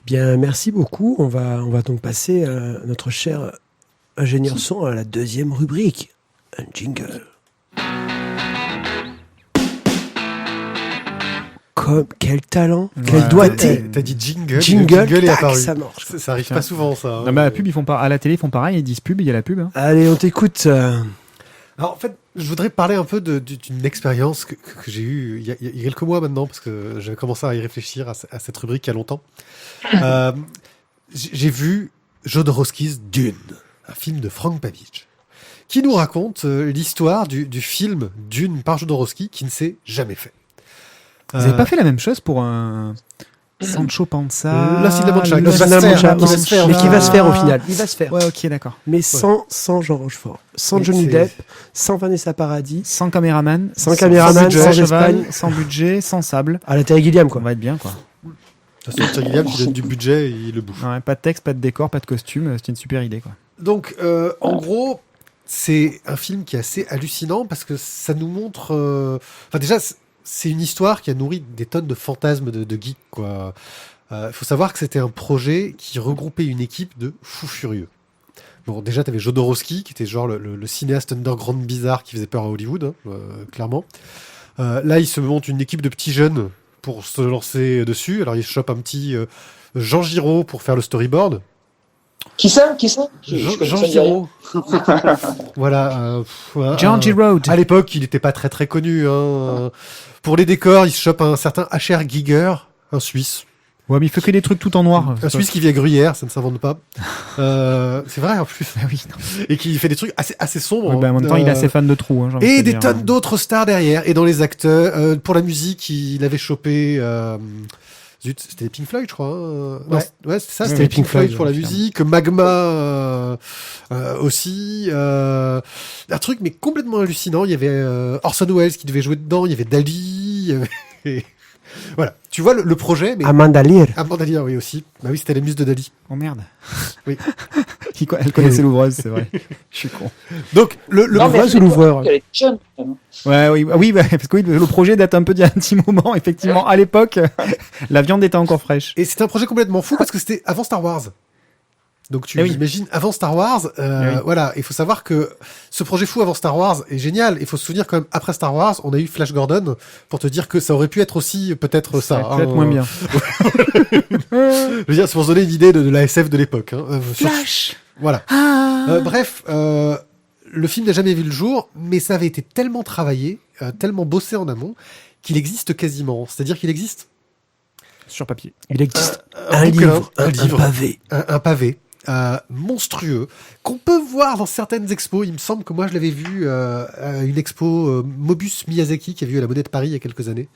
Speaker 1: Bien, merci beaucoup. On va donc passer à notre cher ingénieur son à la deuxième rubrique, un jingle. Quel talent, quel doigté.
Speaker 3: T'as dit jingle
Speaker 1: Jingle
Speaker 3: est apparu.
Speaker 1: Ça marche.
Speaker 3: Ça arrive pas souvent, ça.
Speaker 2: Non, mais à la pub, à la télé, ils font pareil, ils disent pub, il y a la pub. Hein.
Speaker 1: Allez, on t'écoute.
Speaker 3: Alors, en fait, je voudrais parler un peu d'une expérience que j'ai eue il y a quelques mois maintenant, parce que j'avais commencé à y réfléchir à cette rubrique il y a longtemps. J'ai vu Jodorowsky's Dune, un film de Frank Babbage, qui nous raconte l'histoire du film Dune par Jodorowsky qui ne s'est jamais fait.
Speaker 2: Vous n'avez pas fait la même chose pour un Sancho Panza,
Speaker 3: L'Incident de Mancha,
Speaker 1: mais qui va se faire au final. Il va se faire.
Speaker 2: Ouais, ok, d'accord.
Speaker 1: Mais sans Jean Rochefort, sans Johnny Depp, sans Vanessa Paradis,
Speaker 2: sans caméraman,
Speaker 1: sans
Speaker 2: cheval, sans budget, sans sable.
Speaker 1: À la Terry Gilliam, quoi.
Speaker 2: On va être bien, quoi.
Speaker 3: De toute façon, Terry Gilliam qui donne du budget et il le bouffe.
Speaker 2: Ouais, pas de texte, pas de décor, pas de costume, c'est une super idée, quoi.
Speaker 3: Donc, en gros, c'est un film qui est assez hallucinant parce que ça nous montre... Enfin, déjà, c'est une histoire qui a nourri des tonnes de fantasmes de geeks, quoi. Faut savoir que c'était un projet qui regroupait une équipe de fous furieux. Bon, déjà, t'avais Jodorowsky, qui était genre le cinéaste underground bizarre qui faisait peur à Hollywood, hein, clairement. Là, il se monte une équipe de petits jeunes pour se lancer dessus. Alors, il chope un petit Jean Giraud pour faire le storyboard.
Speaker 4: Qui ça
Speaker 3: Jean Giraud. Voilà.
Speaker 2: Jean Giraud.
Speaker 3: À l'époque, il n'était pas très très connu. Hein. Pour les décors, il se chope un certain H.R. Giger, un Suisse.
Speaker 2: Ouais, mais il fait que des trucs tout en noir.
Speaker 3: Un Suisse qui vit à Gruyère, ça ne s'invente pas. C'est vrai en plus.
Speaker 2: Oui,
Speaker 3: et qui fait des trucs assez sombres.
Speaker 2: Ouais, bah, en même temps, il est assez fan de trous. Hein,
Speaker 3: et des tonnes d'autres stars derrière. Et dans les acteurs, pour la musique, il avait chopé... Zut, c'était Pink Floyd, je crois. Hein. Ouais, c'est ça, c'était Pink Floyd pour la musique. Magma aussi. Un truc, mais complètement hallucinant. Il y avait Orson Welles qui devait jouer dedans. Il y avait Dali. Voilà. Tu vois le projet. Mais...
Speaker 1: Amanda Lear,
Speaker 3: oui, aussi. Bah oui, c'était la muse de Dali.
Speaker 2: Oh merde.
Speaker 3: Oui.
Speaker 2: Elle connaissait l'ouvreuse, c'est vrai. Je suis con.
Speaker 3: Donc,
Speaker 1: l'ouvreuse ou l'ouvreur?
Speaker 4: Elle est jeune.
Speaker 2: Ouais, oui, parce que oui, le projet date un peu d'il y a un petit moment. Effectivement, à l'époque, la viande était encore fraîche.
Speaker 3: Et c'était un projet complètement fou parce que c'était avant Star Wars. Donc tu
Speaker 2: Eh oui.
Speaker 3: imagines avant Star Wars,
Speaker 2: Eh oui.
Speaker 3: voilà, il faut savoir que ce projet fou avant Star Wars est génial. Il faut se souvenir quand même après Star Wars, on a eu Flash Gordon pour te dire que ça aurait pu être aussi peut-être ça.
Speaker 2: Peut-être moins bien.
Speaker 3: Je veux dire, c'est pour se donner une idée de la SF de l'époque. Hein. Voilà. Bref, le film n'a jamais vu le jour, mais ça avait été tellement travaillé, tellement bossé en amont, qu'il existe quasiment. C'est-à-dire qu'il existe
Speaker 2: Sur papier.
Speaker 1: Il existe
Speaker 3: un bouquin, un
Speaker 1: pavé.
Speaker 3: un pavé monstrueux qu'on peut voir dans certaines expos. Il me semble que moi je l'avais vu à une expo Mobius Miyazaki qui a vu à la Monnaie de Paris il y a quelques années.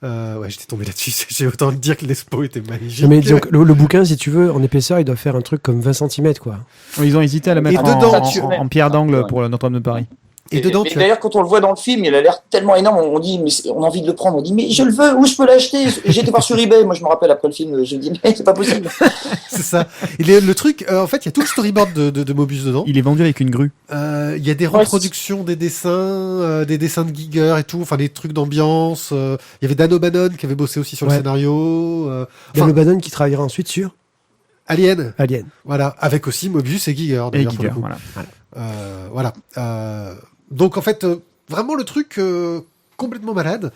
Speaker 3: Ouais, j'étais tombé là-dessus. J'ai autant de dire que l'expo était magnifique.
Speaker 1: Mais disons que le bouquin, si tu veux, en épaisseur, il doit faire un truc comme 20 cm, quoi.
Speaker 2: Ils ont hésité à la mettre
Speaker 3: Et dedans,
Speaker 2: en pierre d'angle pour Notre-Dame de Paris.
Speaker 3: Et dedans,
Speaker 4: mais
Speaker 3: tu as...
Speaker 4: d'ailleurs, quand on le voit dans le film, il a l'air tellement énorme. On dit, mais on a envie de le prendre. On dit, mais je le veux. Où je peux l'acheter? J'ai été voir sur eBay. Moi, je me rappelle après le film, je me dis, mais c'est pas possible.
Speaker 3: C'est ça. Et le truc, en fait, il y a tout le storyboard de Mobius dedans.
Speaker 2: Il est vendu avec une grue.
Speaker 3: Il y a des reproductions des dessins de Giger et tout, enfin des trucs d'ambiance. Il y avait Dan O'Bannon qui avait bossé aussi sur le scénario.
Speaker 1: Dan O'Bannon qui travaillera ensuite sur
Speaker 3: Alien.
Speaker 1: Alien.
Speaker 3: Voilà, avec aussi Mobius et Giger.
Speaker 2: Et
Speaker 3: d'ailleurs,
Speaker 2: Giger,
Speaker 3: pour le coup.
Speaker 2: voilà.
Speaker 3: Donc en fait, vraiment le truc complètement malade.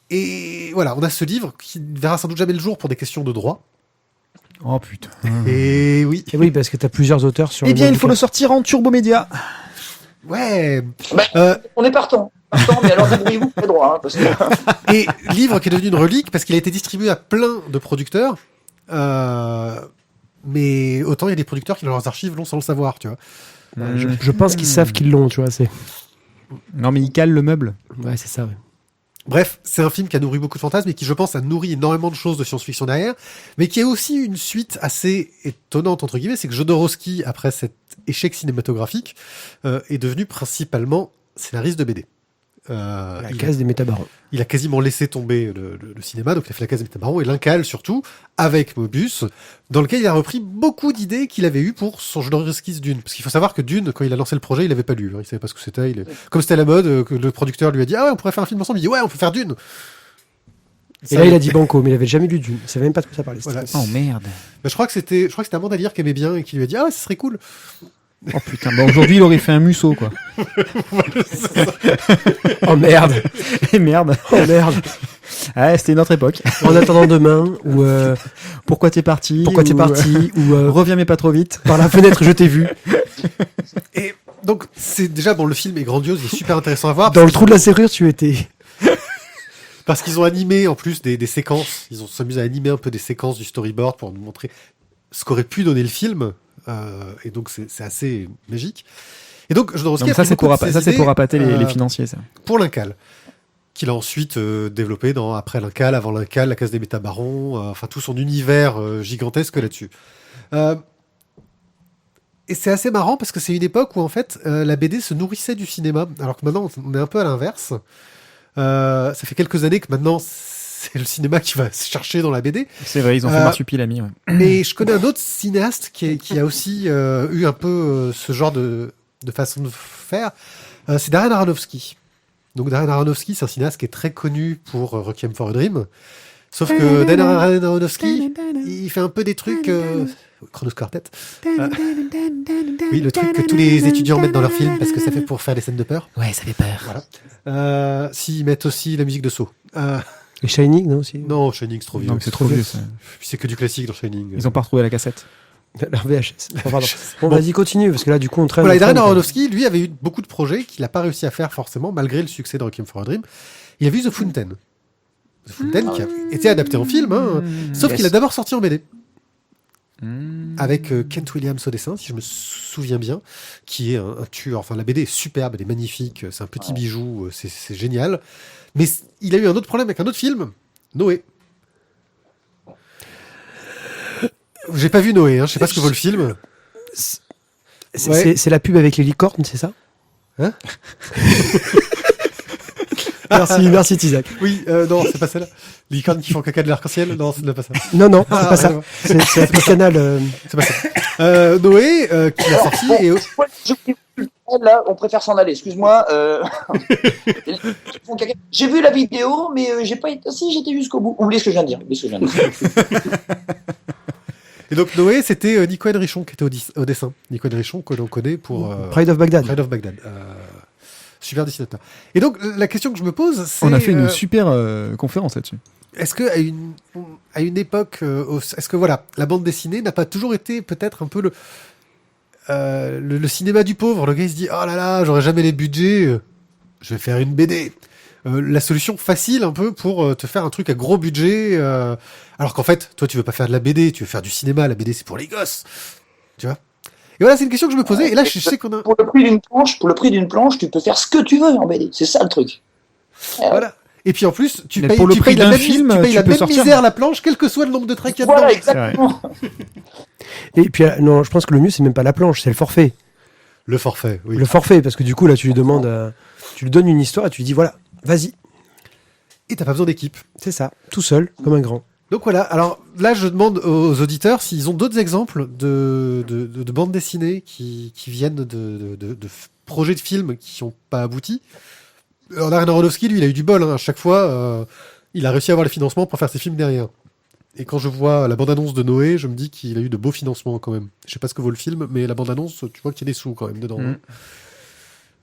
Speaker 3: Et voilà, on a ce livre qui ne verra sans doute jamais le jour pour des questions de droit.
Speaker 2: Oh putain.
Speaker 3: Et oui.
Speaker 1: Et oui, parce que t'as plusieurs auteurs sur.
Speaker 2: Eh bien, il faut le sortir en Turbo Média.
Speaker 3: Ouais.
Speaker 4: On est partant. Mais alors, débrouillez-vous, pas droit. Hein, parce que...
Speaker 3: Et livre qui est devenu une relique parce qu'il a été distribué à plein de producteurs. Mais autant il y a des producteurs qui dans leurs archives l'ont sans le savoir, tu vois.
Speaker 1: Je pense qu'ils savent qu'ils l'ont, tu vois.
Speaker 2: Non, mais il cale le meuble.
Speaker 1: Ouais, c'est ça, ouais.
Speaker 3: Bref, c'est un film qui a nourri beaucoup de fantasmes et qui, je pense, a nourri énormément de choses de science-fiction derrière, mais qui a aussi une suite assez étonnante, entre guillemets, c'est que Jodorowsky, après cet échec cinématographique, est devenu principalement scénariste de BD.
Speaker 1: La case des métabarons.
Speaker 3: Il a quasiment laissé tomber le cinéma, donc il a fait la case des métabarons et l'Incal surtout, avec Mobius, dans lequel il a repris beaucoup d'idées qu'il avait eues pour son Jodorowsky's Dune. Parce qu'il faut savoir que Dune, quand il a lancé le projet, il l'avait pas lu, hein, il savait pas ce que c'était. Comme c'était à la mode, que le producteur lui a dit « Ah ouais, on pourrait faire un film ensemble », il dit « Ouais, on peut faire Dune ».
Speaker 1: Et là, il a dit banco, mais il avait jamais lu Dune. Il savait même pas de quoi ça parlait.
Speaker 3: Voilà.
Speaker 2: Oh merde.
Speaker 3: Je crois que c'était Amanda Lear qui aimait bien et qui lui a dit « Ah ouais, ça serait cool ».
Speaker 2: Oh putain, bah aujourd'hui il aurait fait un musso quoi.
Speaker 1: Oh merde.
Speaker 2: Et merde.
Speaker 1: Oh merde.
Speaker 2: Ah, c'était une autre époque.
Speaker 1: En attendant demain, ou
Speaker 2: Pourquoi t'es parti
Speaker 1: pourquoi t'es parti, ou
Speaker 2: Reviens mais pas trop vite.
Speaker 1: par la fenêtre je t'ai vu.
Speaker 3: Et donc, c'est déjà, bon, le film est grandiose, il est super intéressant à voir.
Speaker 1: Dans le trou de la serrure, tu étais.
Speaker 3: Parce qu'ils ont animé, en plus, des séquences. Ils ont s'amusé à animer un peu des séquences du storyboard pour nous montrer ce qu'aurait pu donner le film. Et donc, c'est assez magique. Et donc, Jodorowsky
Speaker 2: Ça c'est pour appâter les financiers ça.
Speaker 3: Pour l'Incal. Qu'il a ensuite développé après l'Incal, avant l'Incal, la case des métabarons, enfin tout son univers gigantesque là-dessus. Et c'est assez marrant parce que c'est une époque où en fait la BD se nourrissait du cinéma, alors que maintenant on est un peu à l'inverse. Ça fait quelques années que maintenant c'est le cinéma qui va se chercher dans la BD.
Speaker 2: C'est vrai, ils ont fait Marsupilami. Ouais.
Speaker 3: Mais je connais un autre cinéaste qui a aussi eu un peu ce genre de façon de faire. C'est Darren Aronofsky. Donc Darren Aronofsky, c'est un cinéaste qui est très connu pour Requiem for a Dream. Sauf que Darren Aronofsky, il fait un peu des trucs... Chronos Quartet. Oui, le truc que tous les étudiants mettent dans leurs films parce que ça fait pour faire des scènes de peur.
Speaker 1: Ouais, ça fait peur.
Speaker 3: Voilà. S'ils mettent aussi la musique de Saw.
Speaker 1: Et Shining, non aussi.
Speaker 3: Non, Shining, c'est trop vieux.
Speaker 2: Non, c'est trop vieux ça.
Speaker 3: Puis c'est que du classique dans Shining.
Speaker 2: Ils ont pas retrouvé la cassette.
Speaker 1: La VHS. Oh, pardon. Bon, vas-y, continue, parce que là, du coup, on traîne.
Speaker 3: Voilà, et Darren Aronofsky, lui, avait eu beaucoup de projets qu'il n'a pas réussi à faire forcément, malgré le succès de Requiem for a Dream. Il a vu The Fountain. The Fountain qui a été adapté en film, hein, sauf qu'il a d'abord sorti en BD. Avec Kent Williams au dessin, si je me souviens bien, qui est un tueur. Enfin, la BD est superbe, elle est magnifique, c'est un petit bijou, c'est génial. Mais il a eu un autre problème avec un autre film, Noé. J'ai pas vu Noé, hein, je sais pas ce que vaut le film.
Speaker 1: C'est la pub avec les licornes, c'est ça?
Speaker 3: Hein?
Speaker 1: Merci Tizak.
Speaker 3: Oui, non, c'est pas celle-là. Les licornes qui font caca de l'arc-en-ciel? Non, c'est pas ça.
Speaker 1: Non, c'est pas ça. C'est la pub Canal.
Speaker 3: C'est pas ça. Noé, qui l'a sorti et...
Speaker 4: Là, on préfère s'en aller, excuse-moi. J'ai vu la vidéo, mais j'ai pas été... Si, j'étais jusqu'au bout. Oubliez ce que je viens de dire.
Speaker 3: Et donc Noé, c'était Nico Henrichon qui était au dessin. Nico Henrichon que l'on connaît pour
Speaker 1: Pride of Baghdad.
Speaker 3: Pride of Baghdad. Super dessinateur. Et donc la question que je me pose, c'est
Speaker 2: On a fait une super conférence là-dessus.
Speaker 3: est-ce que à une époque, est-ce que voilà, la bande dessinée n'a pas toujours été peut-être un peu le cinéma du pauvre. Le gars il se dit oh là là, j'aurai jamais les budgets, je vais faire une BD. La solution facile un peu pour te faire un truc à gros budget, alors qu'en fait, toi tu veux pas faire de la BD, tu veux faire du cinéma. La BD c'est pour les gosses, tu vois. Et voilà, c'est une question que je me posais. Et là, je sais qu'on a.
Speaker 4: Pour le prix d'une planche, tu peux faire ce que tu veux en BD. C'est ça le truc.
Speaker 3: Voilà. Et puis en plus, tu
Speaker 2: Mais
Speaker 3: payes,
Speaker 2: pour le
Speaker 3: tu
Speaker 2: prix
Speaker 3: payes la
Speaker 2: d'un
Speaker 3: même,
Speaker 2: film,
Speaker 3: tu payes
Speaker 2: tu
Speaker 3: la
Speaker 2: peux
Speaker 3: même
Speaker 2: sortir.
Speaker 3: misère la planche, quel que soit le nombre de traits qu'il y a
Speaker 4: Voilà,
Speaker 3: dedans.
Speaker 4: exactement.
Speaker 1: Et puis, non, je pense que le mieux, c'est même pas la planche, c'est le forfait.
Speaker 3: Le forfait, oui.
Speaker 1: Le forfait, parce que du coup, là, tu lui demandes, tu lui donnes une histoire et tu lui dis, voilà, vas-y.
Speaker 3: Et t'as pas besoin d'équipe.
Speaker 1: C'est ça, tout seul, comme un grand.
Speaker 3: Donc voilà, alors là je demande aux auditeurs s'ils ont d'autres exemples de bandes dessinées qui viennent de projets de films qui n'ont pas abouti. Alors Darren Aronofsky, lui, il a eu du bol, hein. À chaque fois, il a réussi à avoir les financements pour faire ses films derrière. Et quand je vois la bande-annonce de Noé, je me dis qu'il a eu de beaux financements quand même. Je sais pas ce que vaut le film, mais la bande-annonce, tu vois qu'il y a des sous quand même dedans.
Speaker 2: Mm.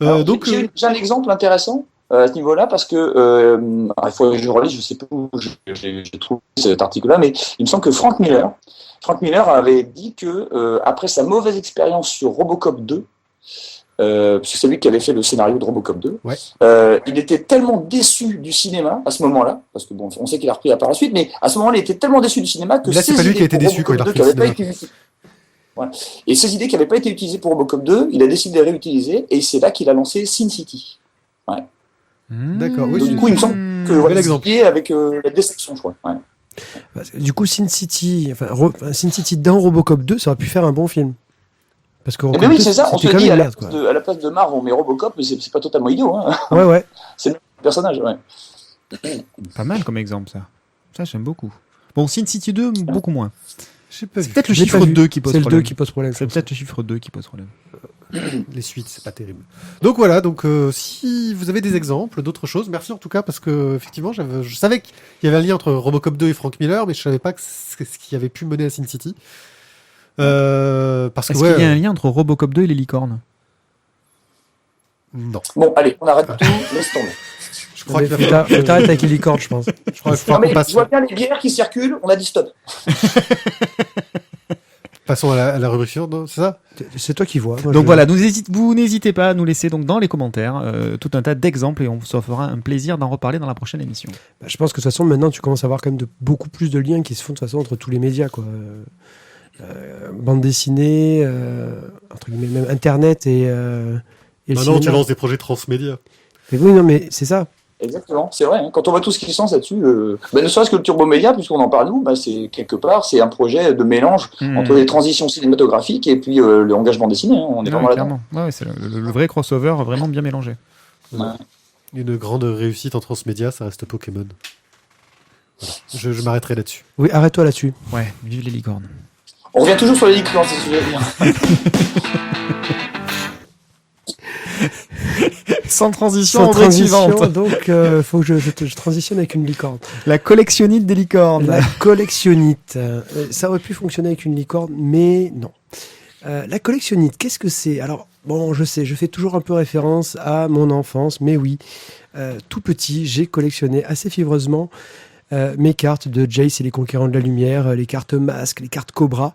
Speaker 4: Alors,
Speaker 3: Donc,
Speaker 4: j'ai un exemple intéressant à ce niveau-là parce que il faut que je relise, je sais pas où j'ai trouvé cet article-là, mais il me semble que Frank Miller avait dit que après sa mauvaise expérience sur Robocop 2, puisque c'est lui qui avait fait le scénario de Robocop 2,
Speaker 3: Ouais.
Speaker 4: il était tellement déçu du cinéma à ce moment-là, parce que bon, on sait qu'il a repris par la suite, mais à ce moment-là, il était tellement déçu du cinéma que
Speaker 3: Là, c'est
Speaker 4: ses
Speaker 3: pas lui
Speaker 4: idées
Speaker 3: qui a été
Speaker 4: pour
Speaker 3: déçu quand il a
Speaker 4: Robocop
Speaker 3: repris
Speaker 4: 2
Speaker 3: le
Speaker 4: qui avaient pas été voilà. Et ces idées qui n'avaient pas été utilisées pour Robocop 2, il a décidé de les réutiliser, et c'est là qu'il a lancé Sin City.
Speaker 3: D'accord, oui,
Speaker 4: Donc,
Speaker 3: c'est-
Speaker 4: du coup, il me semble que
Speaker 3: bel
Speaker 4: ouais,
Speaker 3: exemple.
Speaker 4: c'est lié avec la déception, je crois. Ouais.
Speaker 1: Parce que, du coup, Sin City dans Robocop 2, ça aurait pu faire un bon film. Parce que
Speaker 4: Eh
Speaker 1: Robocop
Speaker 4: bien oui,
Speaker 1: 2,
Speaker 4: c'est ça, on se
Speaker 1: c'était quand
Speaker 4: dit
Speaker 1: même
Speaker 4: à
Speaker 1: une merde, quoi.
Speaker 4: à la place de Marv, on met Robocop, mais c'est pas totalement idiot. Hein.
Speaker 1: Ouais, ouais.
Speaker 4: C'est le même personnage, ouais.
Speaker 2: Pas mal comme exemple, ça. Ça, j'aime beaucoup. Bon, Sin City 2, beaucoup moins.
Speaker 3: j'ai pas
Speaker 2: C'est
Speaker 3: vu.
Speaker 2: peut-être le
Speaker 1: J'ai
Speaker 2: chiffre
Speaker 1: pas vu.
Speaker 2: 2 qui pose
Speaker 1: C'est le 2
Speaker 2: problème.
Speaker 1: qui pose problème.
Speaker 2: C'est peut-être le chiffre 2 qui pose problème.
Speaker 3: Les suites, c'est pas terrible. Donc voilà, donc si vous avez des exemples, d'autres choses, merci en tout cas parce que effectivement, je savais qu'il y avait un lien entre Robocop 2 et Frank Miller, mais je savais pas que c'est ce qui avait pu mener à Sin City. Parce que
Speaker 2: Est-ce qu'il y a un lien entre Robocop 2 et les licornes?
Speaker 3: non,
Speaker 4: Bon, allez, on arrête tout, laisse tomber.
Speaker 3: je crois qu'il va
Speaker 1: Faut
Speaker 3: falloir
Speaker 1: faut t'arrêter avec les licornes, je pense.
Speaker 3: je crois qu'il va
Speaker 4: Non,
Speaker 3: falloir
Speaker 4: mais
Speaker 3: qu'on passe.
Speaker 4: je vois bien les bières qui circulent, on a dit stop.
Speaker 3: Passons à la rubrique suivante, non, c'est ça?
Speaker 1: C'est toi qui vois. Moi,
Speaker 2: Donc
Speaker 1: je-
Speaker 2: voilà, vous n'hésitez pas à nous laisser donc dans les commentaires tout un tas d'exemples et on se fera un plaisir d'en reparler dans la prochaine émission.
Speaker 1: Bah, je pense que de toute façon, maintenant, tu commences à avoir quand même beaucoup plus de liens qui se font de toute façon entre tous les médias, quoi. Bande dessinée, entre guillemets, même Internet et le
Speaker 3: Maintenant, tu
Speaker 1: cinéma.
Speaker 3: lances des projets transmédia.
Speaker 1: Mais oui, non, mais c'est ça.
Speaker 4: Exactement, c'est vrai. Hein. Quand on voit tout ce qui se lance là-dessus, ne serait-ce que le Turbo Média, puisqu'on en parle nous, bah, c'est quelque part, c'est un projet de mélange entre les transitions cinématographies et puis l'engagement dessiné. Hein. On est vraiment là-dedans.
Speaker 2: clairement. Ouais, c'est le vrai crossover vraiment bien mélangé.
Speaker 4: Ouais.
Speaker 3: Une grande réussite en transmédia, ça reste Pokémon. Voilà. Je m'arrêterai là-dessus.
Speaker 1: Oui, arrête-toi là-dessus.
Speaker 2: Ouais, vive les licornes.
Speaker 4: On revient toujours sur les licornes, c'est ce que je veux dire.
Speaker 2: Sans transition,
Speaker 1: Sans
Speaker 2: rubrique
Speaker 1: transition,
Speaker 2: suivante.
Speaker 1: donc faut que je transitionne avec une licorne.
Speaker 2: La collectionnite des licornes.
Speaker 1: La collectionnite. Ça aurait pu fonctionner avec une licorne, mais non. La collectionnite, qu'est-ce que c'est? Alors, bon, je sais, je fais toujours un peu référence à mon enfance, mais oui, tout petit, j'ai collectionné assez fiévreusement mes cartes de Jace et les Conquérants de la Lumière, les cartes Masque, les cartes Cobra.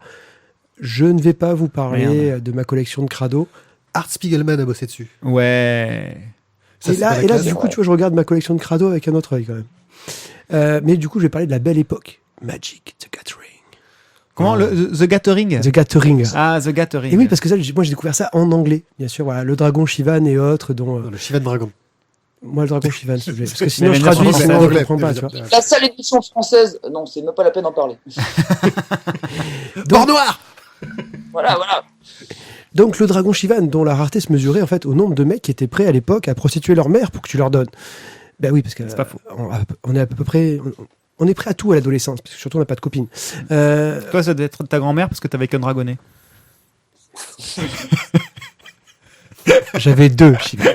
Speaker 1: Je ne vais pas vous parler de ma collection de Crado.
Speaker 3: Art Spiegelman a bossé dessus.
Speaker 2: Ouais.
Speaker 3: Ça,
Speaker 1: Et
Speaker 3: c'est pas
Speaker 1: là,
Speaker 3: la classe.
Speaker 1: du coup, tu vois, je regarde ma collection de Crado avec un autre œil quand même. Mais du coup, je vais parler de la belle époque. Magic the Gathering.
Speaker 2: Comment The Gathering?
Speaker 1: The Gathering.
Speaker 2: Ah, The Gathering.
Speaker 1: Et oui, parce que ça, moi, j'ai découvert ça en anglais, bien sûr. Voilà, le dragon Shivan et autres, dont
Speaker 3: Non, le Shivan Dragon.
Speaker 1: moi, le dragon Shivan, s'il vous plaît. Parce que sinon,
Speaker 2: Mais
Speaker 1: je
Speaker 2: la
Speaker 1: traduis,
Speaker 2: version
Speaker 1: sinon,
Speaker 2: française,
Speaker 1: je comprends pas, tu vois.
Speaker 4: La seule édition française, non, c'est même pas la peine d'en parler.
Speaker 3: Bord noir.
Speaker 4: Voilà.
Speaker 1: Donc, le dragon Shivan, dont la rareté se mesurait en fait au nombre de mecs qui étaient prêts à l'époque à prostituer leur mère pour que tu leur donnes. Ben oui, parce que
Speaker 2: C'est pas faux.
Speaker 1: on est à peu près, on est prêt à tout à l'adolescence, parce que surtout on n'a pas de copine.
Speaker 2: Toi, ça devait être ta grand-mère parce que t'avais qu'un dragonnet.
Speaker 1: J'avais 2 Shivan.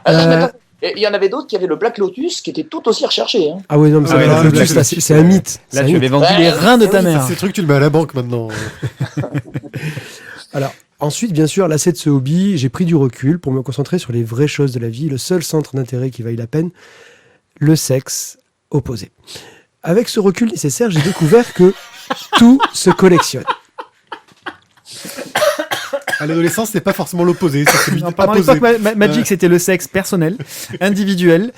Speaker 4: Alors, Et il y en avait d'autres qui avaient le Black Lotus, qui était tout aussi recherché. Hein.
Speaker 1: Ah oui, non, mais
Speaker 2: Ah ouais,
Speaker 1: Black
Speaker 2: le
Speaker 1: Lotus,
Speaker 2: Black
Speaker 1: là,
Speaker 2: Lotus,
Speaker 1: c'est un mythe.
Speaker 2: Là,
Speaker 1: C'est un
Speaker 2: tu avais
Speaker 1: mythe.
Speaker 2: vendu les reins de ta mère.
Speaker 3: Ces trucs, tu le mets à la banque maintenant.
Speaker 1: Alors, ensuite, bien sûr, lassé de ce hobby, j'ai pris du recul pour me concentrer sur les vraies choses de la vie, le seul centre d'intérêt qui vaille la peine, le sexe opposé. Avec ce recul nécessaire, j'ai découvert que tout se collectionne.
Speaker 3: À l'adolescence, c'est pas forcément l'opposé, c'est celui
Speaker 2: Non, pendant
Speaker 3: opposé.
Speaker 2: l'époque Magic, c'était le sexe personnel, individuel,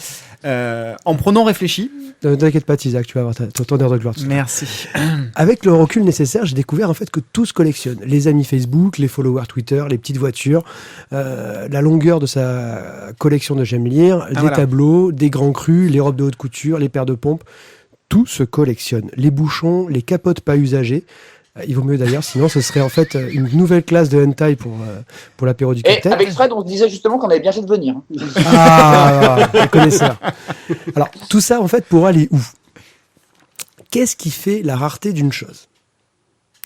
Speaker 2: en pronom réfléchi.
Speaker 1: Ne t'inquiète pas, Isaac, tu vas avoir ton heure de gloire.
Speaker 2: Merci.
Speaker 1: Avec le recul nécessaire, j'ai découvert en fait que tout se collectionne. Les amis Facebook, les followers Twitter, les petites voitures, la longueur de sa collection de j'aime lire, des
Speaker 2: voilà.
Speaker 1: tableaux, des grands crus, les robes de haute couture, les paires de pompes. Tout se collectionne. Les bouchons, les capotes pas usagées. Il vaut mieux d'ailleurs, sinon ce serait en fait une nouvelle classe de hentai pour l'apéro du
Speaker 4: Et
Speaker 1: capitaine.
Speaker 4: avec Fred, on se disait justement qu'on avait bien fait de venir.
Speaker 1: Ah, les connaisseurs. Alors, tout ça, en fait, pour aller où? Qu'est-ce qui fait la rareté d'une chose?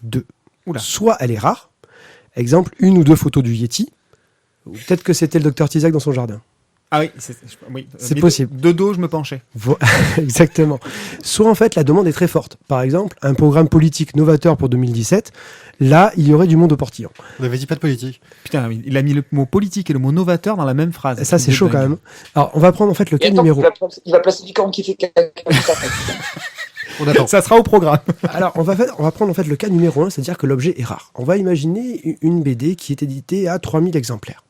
Speaker 1: Deux.
Speaker 2: Oula.
Speaker 1: Soit elle est rare, exemple, 1 ou 2 photos du Yeti, ou peut-être que c'était le docteur Tizak dans son jardin.
Speaker 2: Ah oui,
Speaker 1: C'est
Speaker 2: mais
Speaker 1: possible.
Speaker 2: De dos, je me penchais.
Speaker 1: Exactement. Soit, en fait, la demande est très forte. Par exemple, un programme politique novateur pour 2017, là, il y aurait du monde au portillon.
Speaker 3: On avait dit pas de politique.
Speaker 2: Putain, il a mis le mot politique et le mot novateur dans la même phrase.
Speaker 1: Ça, c'est chaud quand même. Alors, on va prendre en fait le
Speaker 4: Et
Speaker 1: cas
Speaker 4: attends,
Speaker 1: numéro.
Speaker 4: il va placer du camp qui fait caca.
Speaker 3: On attend.
Speaker 2: Ça sera au programme.
Speaker 1: Alors, on va prendre en fait le cas numéro 1, c'est-à-dire que l'objet est rare. On va imaginer une BD qui est éditée à 3000 exemplaires.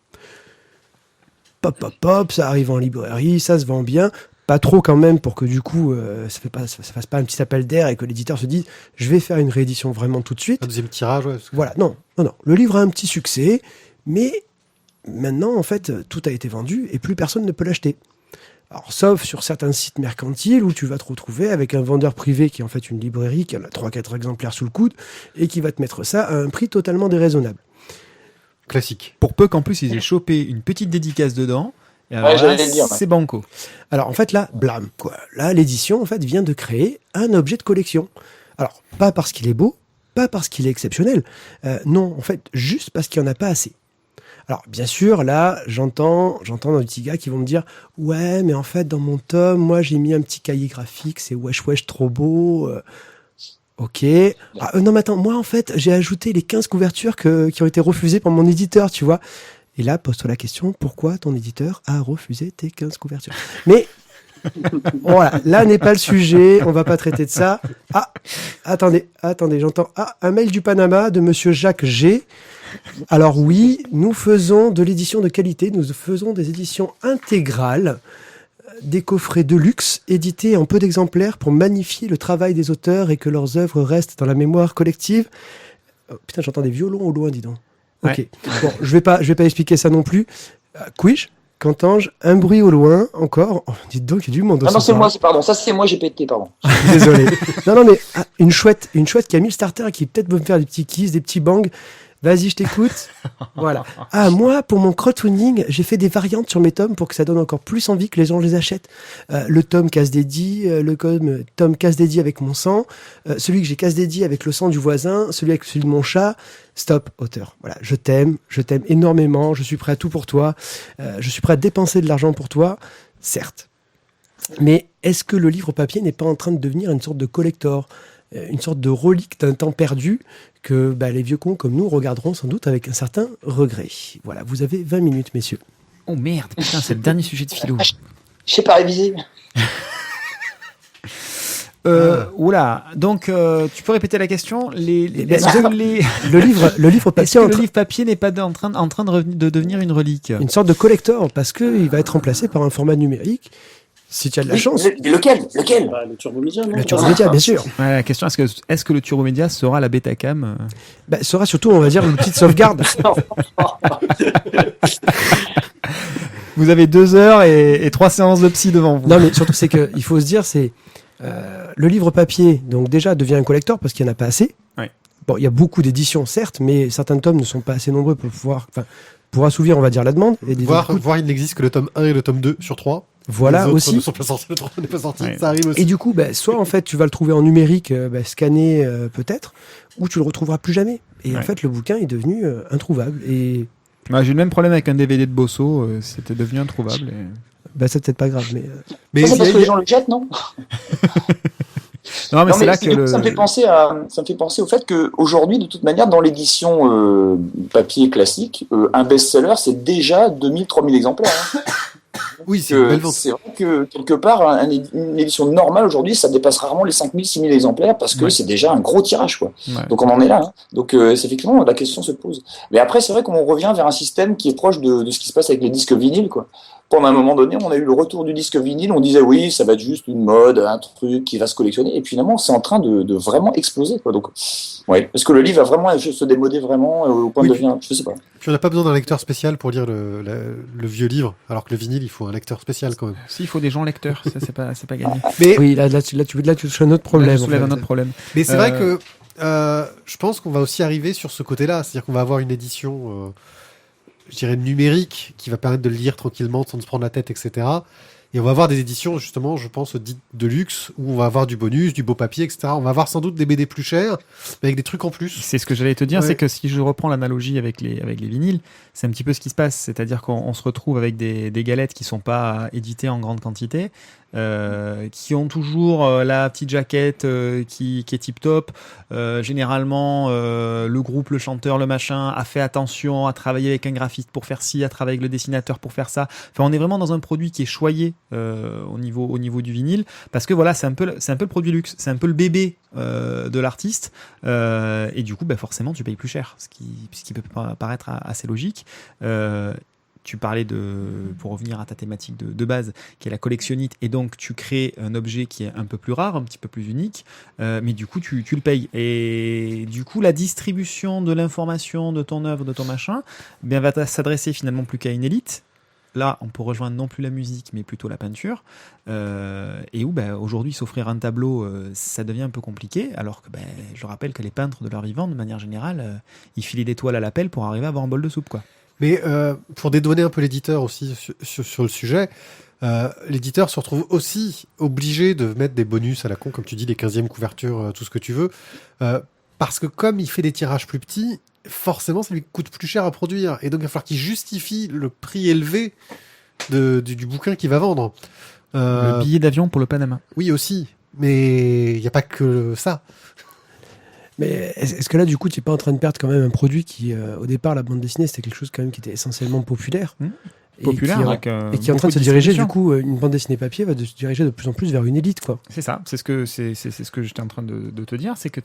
Speaker 1: Pop, ça arrive en librairie, ça se vend bien. Pas trop quand même pour que du coup, ça fasse pas un petit appel d'air et que l'éditeur se dise « je vais faire une réédition vraiment tout de suite ».
Speaker 3: Un deuxième tirage, ouais. Parce que...
Speaker 1: Voilà, non. Le livre a un petit succès, mais maintenant, en fait, tout a été vendu et plus personne ne peut l'acheter. Alors, sauf sur certains sites mercantiles où tu vas te retrouver avec un vendeur privé qui est en fait une librairie, qui en a 3-4 exemplaires sous le coude et qui va te mettre ça à un prix totalement déraisonnable.
Speaker 3: Classique.
Speaker 2: Pour peu qu'en plus, ils aient chopé une petite dédicace dedans. Et alors
Speaker 4: Ouais,
Speaker 2: là,
Speaker 4: j'allais le dire, ouais.
Speaker 2: c'est banco.
Speaker 1: Alors, en fait, là, blâme, quoi. Là, l'édition, en fait, vient de créer un objet de collection. Alors, pas parce qu'il est beau, pas parce qu'il est exceptionnel. Non, en fait, juste parce qu'il n'y en a pas assez. Alors, bien sûr, là, j'entends dans les petits gars qui vont me dire « Ouais, mais en fait, dans mon tome, moi, j'ai mis un petit cahier graphique, c'est wesh, trop beau. Ok. Non, mais attends, moi, en fait, j'ai ajouté les 15 couvertures qui ont été refusées par mon éditeur, tu vois. Et là, pose-toi la question, pourquoi ton éditeur a refusé tes 15 couvertures? Mais, voilà, là n'est pas le sujet, on va pas traiter de ça. Ah, attendez, j'entends un mail du Panama de monsieur Jacques G. Alors oui, nous faisons de l'édition de qualité, nous faisons des éditions intégrales, des coffrets de luxe édités en peu d'exemplaires pour magnifier le travail des auteurs et que leurs œuvres restent dans la mémoire collective. Oh, putain, j'entends des violons au loin, dis donc. Ok.
Speaker 2: Ouais.
Speaker 1: Bon, je vais pas expliquer ça non plus. Quiche, qu'entends-je? Un bruit au loin, encore. Oh, dites donc, il y a du monde.
Speaker 4: Ah non, c'est moi, pardon. Ça, c'est moi, j'ai pété, pardon.
Speaker 1: Désolé. Non, mais une chouette qui a mis le starter et qui peut-être veut me faire des petits kisses, des petits bangs. Vas-y, je t'écoute. Voilà. Moi, pour mon crowdfunding, j'ai fait des variantes sur mes tomes pour que ça donne encore plus envie que les gens les achètent. Le tome casse-dédié, le tome casse-dédié avec mon sang, celui que j'ai casse-dédié avec le sang du voisin, celui avec celui de mon chat. Stop, auteur. Voilà, je t'aime énormément, je suis prêt à tout pour toi, je suis prêt à dépenser de l'argent pour toi, certes. Mais est-ce que le livre papier n'est pas en train de devenir une sorte de collector, une sorte de relique d'un temps perdu que les vieux cons comme nous regarderont sans doute avec un certain regret. Voilà, vous avez 20 minutes, messieurs.
Speaker 2: Oh merde, putain, c'est le dernier sujet de philo.
Speaker 4: Je sais pas réviser.
Speaker 2: Oula, donc tu peux répéter la question?
Speaker 1: Le livre papier,
Speaker 2: Est-ce que le livre papier n'est pas en train de devenir une relique?
Speaker 1: une sorte de collector, parce qu'il va être remplacé par un format numérique. Si tu as de la chance.
Speaker 4: Lequel
Speaker 5: Bah, le Turbo Média, non?
Speaker 1: Le Turbo Média, bien sûr.
Speaker 2: Ouais, la question, est-ce que le Turbo Média sera la Betacam?
Speaker 1: Sera surtout, on va dire, une petite sauvegarde.
Speaker 2: Vous avez 2 heures et 3 séances de psy devant vous.
Speaker 1: Non, mais surtout, c'est qu'il faut se dire, c'est le livre papier, donc déjà, devient un collector parce qu'il n'y en a pas assez.
Speaker 2: Ouais.
Speaker 1: Bon, il y a beaucoup d'éditions, certes, mais certains tomes ne sont pas assez nombreux pour assouvir, on va dire, la demande. Et
Speaker 3: Voir, il n'existe que le tome 1 et le tome 2 sur 3.
Speaker 1: Voilà
Speaker 3: Les autres
Speaker 1: aussi.
Speaker 3: ne sont pas sortis, le 3 n'est pas sorti,
Speaker 2: Ouais.
Speaker 3: ça arrive aussi.
Speaker 1: Et du coup, soit en fait, tu vas le trouver en numérique, scanné peut-être, ou tu le retrouveras plus jamais. Et en
Speaker 2: Ouais.
Speaker 1: fait, le bouquin est devenu introuvable. Et
Speaker 2: J'ai eu le même problème avec un DVD de Bosso, c'était devenu introuvable.
Speaker 1: bah c'est peut-être pas grave, mais
Speaker 3: Mais
Speaker 4: Ça, c'est parce que les gens le jettent, non?
Speaker 2: Non, mais
Speaker 4: Non,
Speaker 2: c'est là
Speaker 4: du
Speaker 2: que
Speaker 4: coup, ça me fait penser au fait qu'aujourd'hui, de toute manière, dans l'édition papier classique, un best-seller, c'est déjà 2000, 3000 exemplaires. Hein.
Speaker 3: oui, c'est une belle vente.
Speaker 4: C'est vrai que quelque part, une édition normale aujourd'hui, ça dépasse rarement les 5000, 6000 exemplaires parce que c'est déjà un gros tirage, quoi.
Speaker 2: Ouais.
Speaker 4: Donc on en est là. Hein. Donc effectivement, la question se pose. Mais après, c'est vrai qu'on revient vers un système qui est proche de ce qui se passe avec les disques vinyles, quoi. Pendant un moment donné, on a eu le retour du disque vinyle, on disait oui, ça va être juste une mode, un truc qui va se collectionner, et puis finalement, c'est en train de vraiment exploser, quoi. Donc, ouais. Est-ce que le livre va vraiment se démoder vraiment au point de devenir, je sais pas.
Speaker 3: Puis on n'a pas besoin d'un lecteur spécial pour lire le vieux livre, alors que le vinyle, il faut un lecteur spécial quand même.
Speaker 2: s'il faut des gens lecteurs, ça c'est pas gagné.
Speaker 3: Mais,
Speaker 1: oui, là tu touches un autre problème.
Speaker 2: Là, je soulève
Speaker 1: en fait.
Speaker 2: un autre problème.
Speaker 3: mais c'est vrai que je pense qu'on va aussi arriver sur ce côté-là, c'est-à-dire qu'on va avoir une édition, je dirais numérique, qui va permettre de le lire tranquillement sans se prendre la tête, etc. Et on va avoir des éditions, justement, je pense, dites de luxe, où on va avoir du bonus, du beau papier, etc. On va avoir sans doute des BD plus chers, mais avec des trucs en plus.
Speaker 2: C'est ce que j'allais te dire,
Speaker 3: Ouais.
Speaker 2: c'est que si je reprends l'analogie avec les vinyles, c'est un petit peu ce qui se passe. C'est-à-dire qu'on se retrouve avec des galettes qui sont pas éditées en grande quantité, qui ont toujours la petite jaquette qui est tip-top. Généralement, le groupe, le chanteur, le machin a fait attention à travailler avec un graphiste pour faire ci, à travailler avec le dessinateur pour faire ça. Enfin, on est vraiment dans un produit qui est choyé au niveau du vinyle, parce que voilà, c'est un peu le produit luxe, c'est un peu le bébé de l'artiste, et du coup, bah, forcément, tu payes plus cher, ce qui peut paraître assez logique. Tu parlais pour revenir à ta thématique de base, qui est la collectionnite, et donc tu crées un objet qui est un peu plus rare, un petit peu plus unique, mais du coup tu le payes. Et du coup la distribution de l'information de ton œuvre, de ton machin, bien, va s'adresser finalement plus qu'à une élite. Là, on peut rejoindre non plus la musique, mais plutôt la peinture, et où aujourd'hui s'offrir un tableau, ça devient un peu compliqué, alors que je rappelle que les peintres de leur vivant, de manière générale, ils filaient des toiles à la pelle pour arriver à avoir un bol de soupe, quoi.
Speaker 3: Mais pour dédouaner un peu l'éditeur aussi sur le sujet, l'éditeur se retrouve aussi obligé de mettre des bonus à la con, comme tu dis, les 15e couvertures, tout ce que tu veux, parce que comme il fait des tirages plus petits, forcément ça lui coûte plus cher à produire, et donc il va falloir qu'il justifie le prix élevé du bouquin qu'il va vendre.
Speaker 2: Le billet d'avion pour le Panama.
Speaker 3: Oui aussi, mais il n'y a pas que ça.
Speaker 1: Mais est-ce que là, du coup, tu n'es pas en train de perdre quand même un produit qui, au départ, la bande dessinée, c'était quelque chose quand même qui était essentiellement populaire.
Speaker 2: Populaire,
Speaker 1: et qui est en train de se diriger, du coup, une bande dessinée papier va se diriger de plus en plus vers une élite, quoi.
Speaker 2: C'est ça, c'est ce que j'étais en train de te dire, c'est que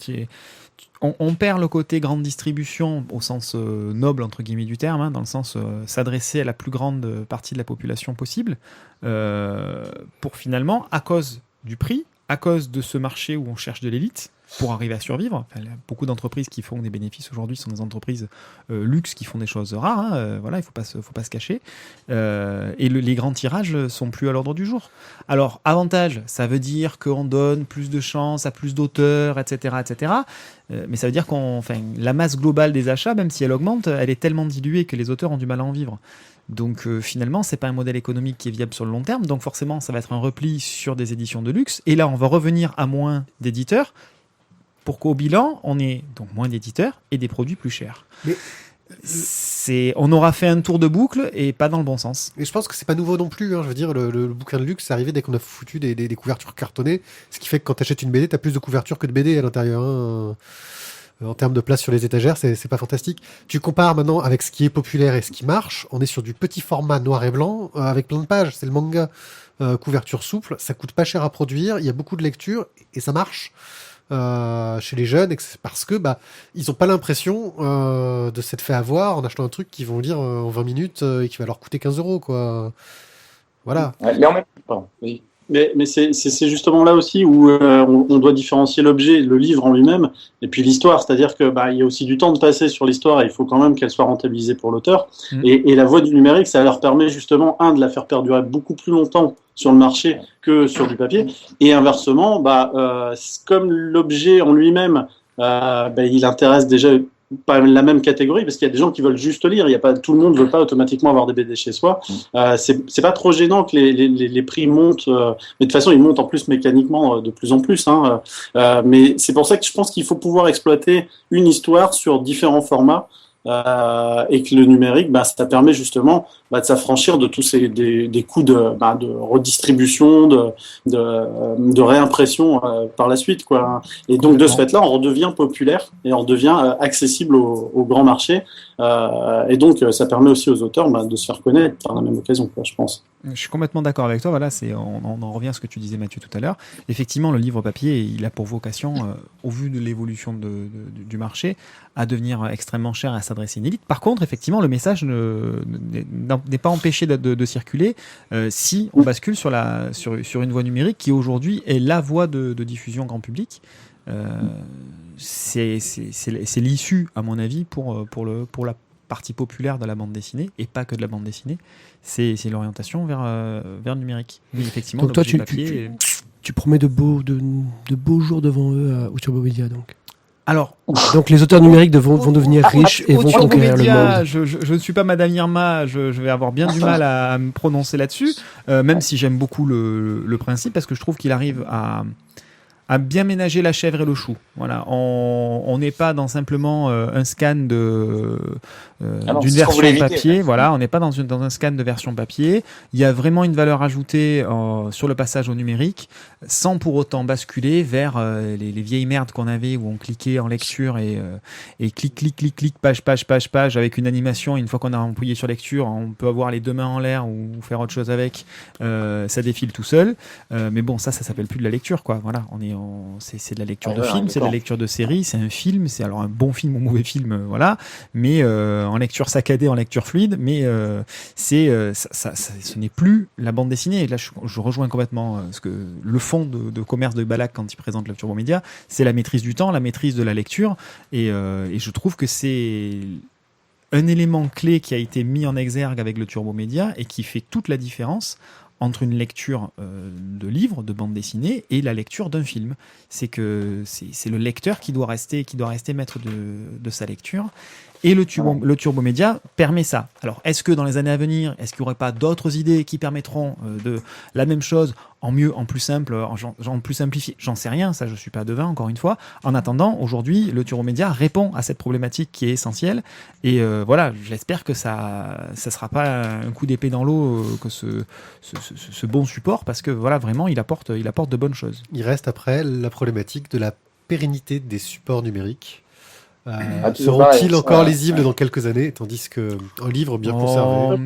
Speaker 2: on perd le côté grande distribution au sens noble, entre guillemets, du terme, hein, dans le sens s'adresser à la plus grande partie de la population possible, pour finalement, à cause du prix, à cause de ce marché où on cherche de l'élite, pour arriver à survivre. Enfin, beaucoup d'entreprises qui font des bénéfices aujourd'hui sont des entreprises luxe qui font des choses rares. Hein, voilà, il faut pas se cacher. Et les grands tirages sont plus à l'ordre du jour. Alors, avantage, ça veut dire qu'on donne plus de chance à plus d'auteurs, etc., etc. Mais ça veut dire la masse globale des achats, même si elle augmente, elle est tellement diluée que les auteurs ont du mal à en vivre. Donc finalement, c'est pas un modèle économique qui est viable sur le long terme. Donc forcément, ça va être un repli sur des éditions de luxe. Et là, on va revenir à moins d'éditeurs, pour qu'au bilan, on ait donc moins d'éditeurs et des produits plus chers.
Speaker 3: Mais
Speaker 2: on aura fait un tour de boucle et pas dans le bon sens.
Speaker 3: Et je pense que c'est pas nouveau non plus. Hein. Je veux dire, le bouquin de luxe, c'est arrivé dès qu'on a foutu des couvertures cartonnées. Ce qui fait que quand tu achètes une BD, tu as plus de couvertures que de BD à l'intérieur. Hein. En termes de place sur les étagères, c'est pas fantastique. Tu compares maintenant avec ce qui est populaire et ce qui marche. On est sur du petit format noir et blanc avec plein de pages. C'est le manga. Couverture souple. Ça coûte pas cher à produire. Il y a beaucoup de lectures et ça marche. Chez les jeunes, parce que ils ont pas l'impression de s'être fait avoir en achetant un truc qu'ils vont lire en 20 minutes et qui va leur coûter 15 €, quoi. Voilà.
Speaker 4: Ouais, mais en même temps, oui.
Speaker 5: Mais c'est justement là aussi où on doit différencier l'objet, le livre en lui-même, et puis l'histoire. C'est-à-dire que il y a aussi du temps de passer sur l'histoire et il faut quand même qu'elle soit rentabilisée pour l'auteur. Et la voie du numérique, ça leur permet justement, de la faire perdurer beaucoup plus longtemps sur le marché que sur du papier. Et inversement, comme l'objet en lui-même, il intéresse déjà pas la même catégorie, parce qu'il y a des gens qui veulent juste lire. Il y a pas, tout le monde ne veut pas automatiquement avoir des BD chez soi. C'est pas trop gênant que les prix montent, mais de toute façon ils montent en plus mécaniquement de plus en plus. Mais c'est pour ça que je pense qu'il faut pouvoir exploiter une histoire sur différents formats. et que le numérique, ça permet justement de s'affranchir de tous des coûts de redistribution, de réimpression par la suite, quoi. Et donc de ce fait-là, on redevient populaire et on redevient accessible au grand marché. Et donc ça permet aussi aux auteurs de se faire connaître par la même occasion, quoi, je pense.
Speaker 2: Je suis complètement d'accord avec toi. Voilà, on en revient à ce que tu disais, Mathieu, tout à l'heure. Effectivement, le livre papier, il a pour vocation, au vu de l'évolution du marché, à devenir extrêmement cher et à s'adresser à une élite. Par contre, effectivement, le message n'est pas empêché de circuler si on bascule sur une voie numérique qui aujourd'hui est la voie de diffusion grand public. C'est l'issue, à mon avis, pour la partie populaire de la bande dessinée, et pas que de la bande dessinée, c'est l'orientation vers le numérique. Oui, effectivement.
Speaker 1: Donc toi, tu promets de beaux jours devant eux au Turbo Média, donc.
Speaker 2: Alors,
Speaker 1: donc les auteurs numériques vont devenir riches et vont conquérir le monde.
Speaker 2: Je ne suis pas Madame Irma, je vais avoir bien du mal à me prononcer là-dessus, même si j'aime beaucoup le principe, parce que je trouve qu'il arrive à bien ménager la chèvre et le chou. Voilà, on n'est pas dans simplement un scan d'une version papier. Voilà, on n'est pas dans un scan de version papier. Il y a vraiment une valeur ajoutée sur le passage au numérique, sans pour autant basculer vers les vieilles merdes qu'on avait où on cliquait en lecture et clic, page, avec une animation. Et une fois qu'on a appuyé sur lecture, on peut avoir les deux mains en l'air ou faire autre chose avec. Ça défile tout seul. Mais bon, ça s'appelle plus de la lecture, quoi. Voilà, c'est de la lecture de film, c'est de la lecture de série, c'est un film, c'est alors un bon film ou un mauvais film, voilà, mais en lecture saccadée, en lecture fluide, mais ce n'est plus la bande dessinée. Et là, je rejoins complètement ce que le fond de commerce de Balak quand il présente le Turbo Média, c'est la maîtrise du temps, la maîtrise de la lecture, et je trouve que c'est un élément clé qui a été mis en exergue avec le Turbo Média et qui fait toute la différence entre une lecture de livre, de bande dessinée, et la lecture d'un film. C'est que c'est le lecteur qui doit rester maître de sa lecture. Et le Turbo Média permet ça. Alors, est-ce que dans les années à venir, est-ce qu'il n'y aurait pas d'autres idées qui permettront de la même chose en mieux, en plus simple, en plus simplifié? J'en sais rien, ça je suis pas devin, encore une fois. En attendant, aujourd'hui, le Turbo Média répond à cette problématique qui est essentielle. Et voilà, j'espère que ça sera pas un coup d'épée dans l'eau que ce bon support, parce que voilà, vraiment, il apporte de bonnes choses.
Speaker 3: Il reste après la problématique de la pérennité des supports numériques. Seront-ils encore lisibles dans quelques années, tandis qu'un livre bien conservé...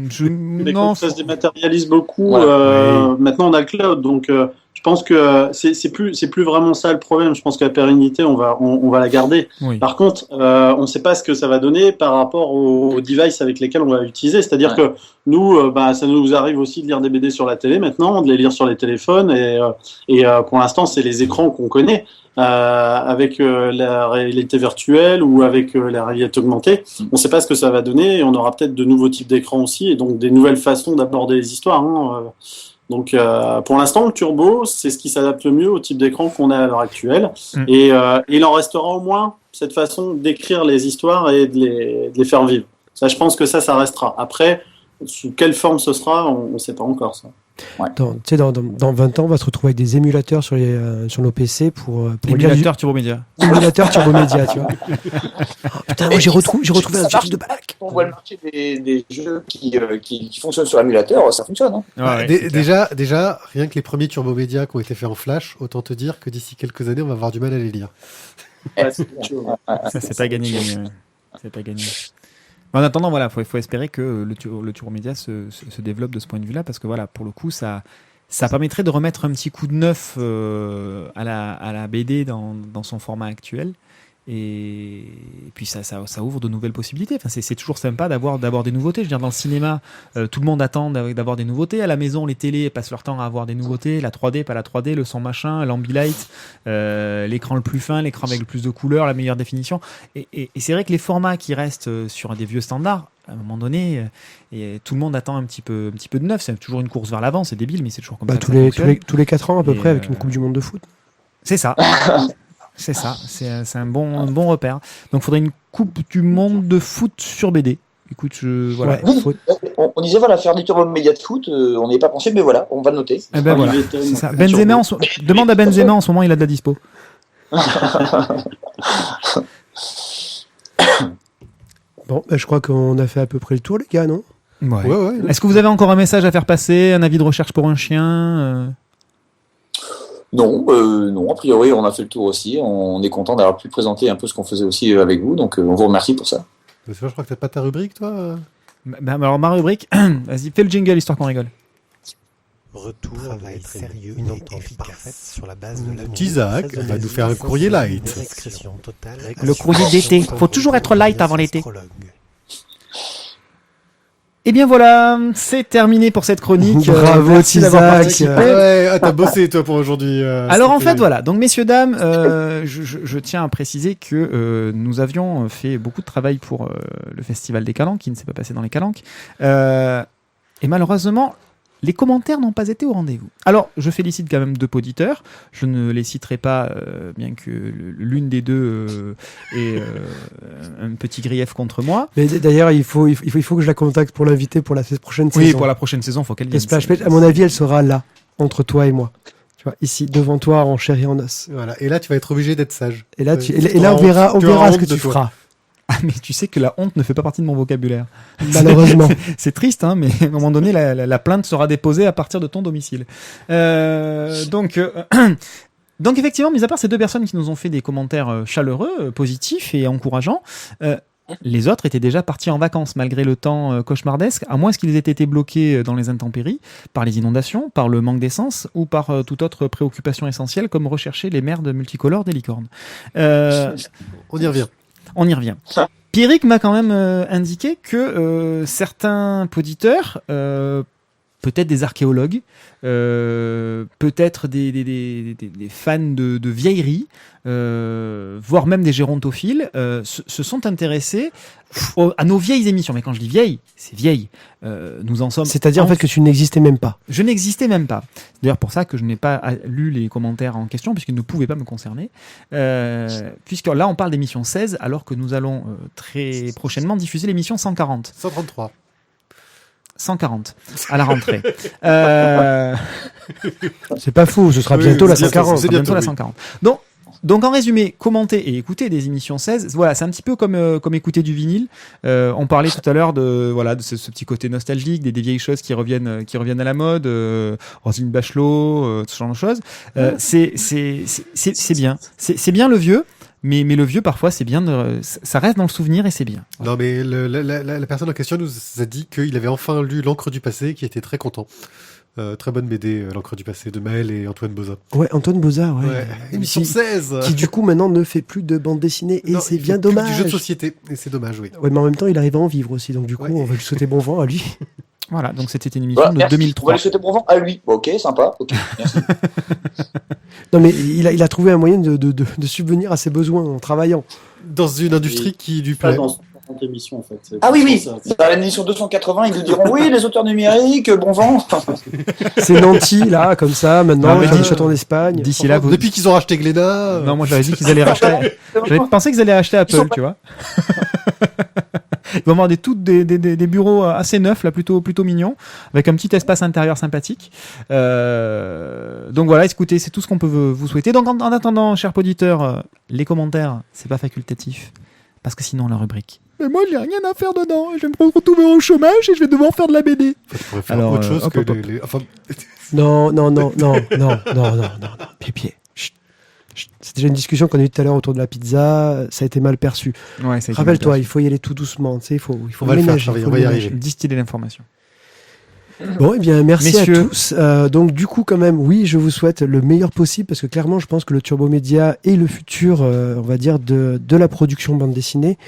Speaker 5: Comme ça se dématérialise beaucoup, maintenant on a le cloud, donc je pense que c'est plus vraiment ça le problème. Je pense que la pérennité, on va la garder. Oui. Par contre, on ne sait pas ce que ça va donner par rapport aux devices avec lesquels on va utiliser. C'est-à-dire que nous, ça nous arrive aussi de lire des BD sur la télé maintenant, de les lire sur les téléphones, et pour l'instant, c'est les écrans qu'on connaît. Avec la réalité virtuelle ou avec la réalité augmentée, on ne sait pas ce que ça va donner, et on aura peut-être de nouveaux types d'écrans aussi, et donc des nouvelles façons d'aborder les histoires. Donc pour l'instant, le turbo, c'est ce qui s'adapte le mieux au type d'écran qu'on a à l'heure actuelle, et il en restera au moins cette façon d'écrire les histoires et de les faire vivre. Ça, je pense que ça restera. Après, sous quelle forme ce sera, on ne sait pas encore ça.
Speaker 1: Ouais. Dans 20 ans, on va se retrouver avec des émulateurs sur nos PC pour
Speaker 2: émulateurs Turbo Média.
Speaker 1: Émulateurs Turbo Média, tu vois. Putain, moi j'ai retrouvé un truc de Balak.
Speaker 4: On voit le marché des jeux qui fonctionnent sur l'émulateur, ça fonctionne. Hein.
Speaker 3: Déjà, rien que les premiers Turbo Média qui ont été faits en Flash, autant te dire que d'ici quelques années, on va avoir du mal à les lire.
Speaker 2: Ça, c'est pas gagné. C'est pas gagné. En attendant, voilà, faut espérer que le Turbo Média se développe de ce point de vue-là, parce que voilà, pour le coup, ça permettrait de remettre un petit coup de neuf à la BD dans son format actuel. Et puis ça ouvre de nouvelles possibilités. Enfin, c'est toujours sympa d'avoir des nouveautés. Je veux dire, dans le cinéma, tout le monde attend d'avoir des nouveautés. À la maison, les télés passent leur temps à avoir des nouveautés. La 3D, pas la 3D, le son machin, l'ambilight, l'écran le plus fin, l'écran avec le plus de couleurs, la meilleure définition. Et c'est vrai que les formats qui restent sur des vieux standards, à un moment donné, et tout le monde attend un petit peu de neuf. C'est toujours une course vers l'avant. C'est débile, mais c'est toujours comme ça.
Speaker 1: Tous les 4 ans à peu près, avec une Coupe du Monde de foot.
Speaker 2: C'est ça. C'est ça, c'est un bon repère. Donc, il faudrait une Coupe du Monde de foot sur BD. Écoute, voilà.
Speaker 4: On disait, voilà, faire des Turbo Média de foot, on n'y est pas pensé, mais voilà, on va le noter.
Speaker 2: Eh ben voilà, c'est ça. Benzema, demande à Benzema, en ce moment, il a de la dispo.
Speaker 1: Bon, je crois qu'on a fait à peu près le tour, les gars, non ?
Speaker 2: Ouais.
Speaker 3: Ouais.
Speaker 2: Est-ce que vous avez encore un message à faire passer, un avis de recherche pour un chien
Speaker 4: Non, a priori, on a fait le tour aussi. On est content d'avoir pu présenter un peu ce qu'on faisait aussi avec vous, donc on vous remercie pour ça.
Speaker 3: Mais je crois que t'as pas ta rubrique, toi.
Speaker 2: Alors, ma rubrique, vas-y, fais le jingle histoire qu'on rigole.
Speaker 6: Retour travail sérieux, une entente efficace sur la base de la
Speaker 3: Petit Isaac va nous faire un courrier light.
Speaker 2: Le courrier d'été. Faut toujours être light avant l'été. Et bien voilà, c'est terminé pour cette chronique.
Speaker 1: Bravo,
Speaker 2: Merci d'avoir
Speaker 1: Isaac.
Speaker 2: participé.
Speaker 3: Ouais, t'as bossé toi pour aujourd'hui.
Speaker 2: Alors en fait voilà, donc messieurs dames, je tiens à préciser que nous avions fait beaucoup de travail pour le festival des Calanques, qui ne s'est pas passé dans les Calanques, et malheureusement les commentaires n'ont pas été au rendez-vous. Alors je félicite quand même 2 auditeurs, je ne les citerai pas, bien que l'une des deux ait un petit grief contre moi.
Speaker 1: Mais d'ailleurs, il faut que je la contacte pour l'inviter pour la prochaine saison.
Speaker 2: Oui, pour la prochaine saison, il faut qu'elle vienne.
Speaker 1: Splash Page, à mon avis, elle sera là, entre toi et moi. Tu vois, ici, devant toi, en chair et en os.
Speaker 3: Voilà. Et là, tu vas être obligé d'être sage.
Speaker 1: Et là, on verra ce que tu feras.
Speaker 2: Ah, mais tu sais que la honte ne fait pas partie de mon vocabulaire.
Speaker 1: Malheureusement.
Speaker 2: C'est triste, hein, mais à un moment donné, la plainte sera déposée à partir de ton domicile. Donc, effectivement, mis à part ces 2 personnes qui nous ont fait des commentaires chaleureux, positifs et encourageants, les autres étaient déjà partis en vacances malgré le temps cauchemardesque, à moins qu'ils aient été bloqués dans les intempéries, par les inondations, par le manque d'essence ou par toute autre préoccupation essentielle comme rechercher les merdes multicolores des licornes.
Speaker 3: On y revient.
Speaker 2: On y revient. Pierrick m'a quand même indiqué que certains auditeurs, peut-être des archéologues, peut-être des fans de vieilleries, voire même des gérontophiles, se sont intéressés à nos vieilles émissions. Mais quand je dis vieilles, c'est vieilles. Nous en sommes.
Speaker 1: C'est-à-dire en fait que tu n'existais même pas.
Speaker 2: Je n'existais même pas. D'ailleurs, pour ça que je n'ai pas lu les commentaires en question, puisqu'ils ne pouvaient pas me concerner. Puisque là, on parle d'émission 16, alors que nous allons très prochainement diffuser l'émission 140.
Speaker 3: 133.
Speaker 2: 140 à la rentrée.
Speaker 1: C'est pas faux, ce sera bientôt la 140.
Speaker 2: C'est bientôt la 140. Donc en résumé, commentez et écoutez des émissions 16. Voilà, c'est un petit peu comme écouter du vinyle. On parlait tout à l'heure de ce petit côté nostalgique, des vieilles choses qui reviennent à la mode, Roselyne Bachelot, ce genre de choses. C'est bien. C'est bien le vieux. Mais le vieux, parfois, c'est bien, ça reste dans le souvenir et c'est bien.
Speaker 3: Non, mais la personne en question nous a dit qu'il avait enfin lu L'Encre du passé, qui était très content. Très bonne BD, L'Encre du passé, de Maël et Antoine Bozat.
Speaker 1: Ouais, Antoine Bozat, ouais.
Speaker 3: Émission 16
Speaker 1: Qui du coup maintenant ne fait plus de bande dessinée et c'est bien dommage.
Speaker 3: Du jeu de société, et c'est dommage, oui.
Speaker 1: Ouais, mais en même temps, il arrive à en vivre aussi, donc du coup, on va lui souhaiter bon vent à lui.
Speaker 2: Voilà, donc c'était une émission de 2003.
Speaker 4: On va lui souhaiter bon vent à lui. Ok, sympa. Ok, merci.
Speaker 1: Non, mais il a trouvé un moyen de subvenir à ses besoins en travaillant.
Speaker 3: Dans une industrie qui lui plaît.
Speaker 5: Dans cette émission, en fait.
Speaker 4: Ah oui. Dans l'émission 280, ils nous diront oui, les auteurs numériques, bon vent.
Speaker 1: C'est Nanty, là, comme ça, maintenant,
Speaker 2: Non, mais
Speaker 1: il château en Espagne.
Speaker 2: D'ici là,
Speaker 3: Depuis qu'ils ont racheté Glénat.
Speaker 2: Non, moi j'avais dit qu'ils allaient racheter. J'avais pensé qu'ils allaient acheter Apple, tu vois. Ils vont avoir des bureaux assez neufs, là, plutôt mignons, avec un petit espace intérieur sympathique. Donc voilà, écoutez, c'est tout ce qu'on peut vous souhaiter. Donc en attendant, chers auditeurs, les commentaires, c'est pas facultatif, parce que sinon la rubrique. Mais moi, j'ai rien à faire dedans. Je vais me retrouver au chômage et je vais devoir faire de la BD.
Speaker 3: Tu pourrais faire autre chose que les... Enfin...
Speaker 1: Non. Pied. C'est déjà une discussion qu'on a eue tout à l'heure autour de la pizza. Ça a été mal perçu.
Speaker 2: Ouais,
Speaker 1: Rappelle-toi, il faut y aller tout doucement. Tu sais, il faut
Speaker 3: on va
Speaker 1: ménager.
Speaker 3: on va y arriver.
Speaker 2: Distiller l'information.
Speaker 1: Bon, eh bien, merci
Speaker 2: Messieurs.
Speaker 1: à tous. Donc, du coup, quand même, oui, je vous souhaite le meilleur possible parce que clairement, je pense que le Turbo Média est le futur, on va dire, de la production bande dessinée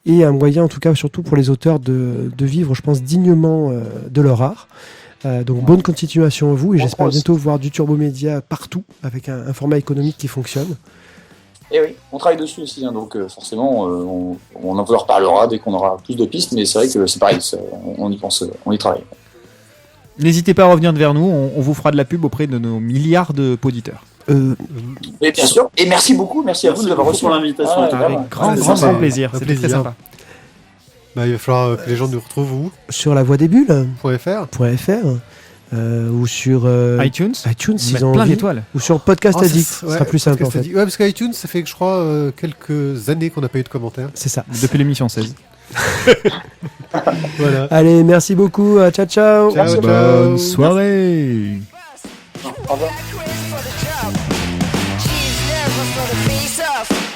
Speaker 1: et un moyen, en tout cas, surtout pour les auteurs de vivre, je pense, dignement de leur art. Donc, bonne continuation à vous et j'espère bientôt voir du Turbo Média partout avec un format économique qui fonctionne.
Speaker 4: Et oui, on travaille dessus aussi, hein, donc forcément, on en reparlera dès qu'on aura plus de pistes, mais c'est vrai que c'est pareil, on y pense, on y travaille.
Speaker 2: N'hésitez pas à revenir vers nous, on vous fera de la pub auprès de nos milliards d'auditeurs.
Speaker 4: Et bien sûr, et merci beaucoup, merci à vous de l'avoir reçu
Speaker 5: pour l'invitation.
Speaker 2: Avec grand plaisir, c'était très sympa.
Speaker 3: Bah, il va falloir que les gens nous retrouvent où ?
Speaker 1: Sur la voie des bulles
Speaker 3: .fr
Speaker 1: ou sur
Speaker 2: iTunes,
Speaker 1: s'ils ont
Speaker 2: plein
Speaker 1: envie,
Speaker 2: d'étoiles.
Speaker 1: ou sur Podcast Addict, ce sera plus simple en fait.
Speaker 3: Ouais, parce qu'iTunes, ça fait, je crois, quelques années qu'on n'a pas eu de commentaires.
Speaker 1: C'est ça.
Speaker 2: Depuis l'émission 16.
Speaker 3: Voilà.
Speaker 1: Allez, merci beaucoup. Ciao, ciao.
Speaker 3: Ciao, ciao.
Speaker 2: Bonne soirée.
Speaker 4: Au revoir.
Speaker 7: She's never for the face off.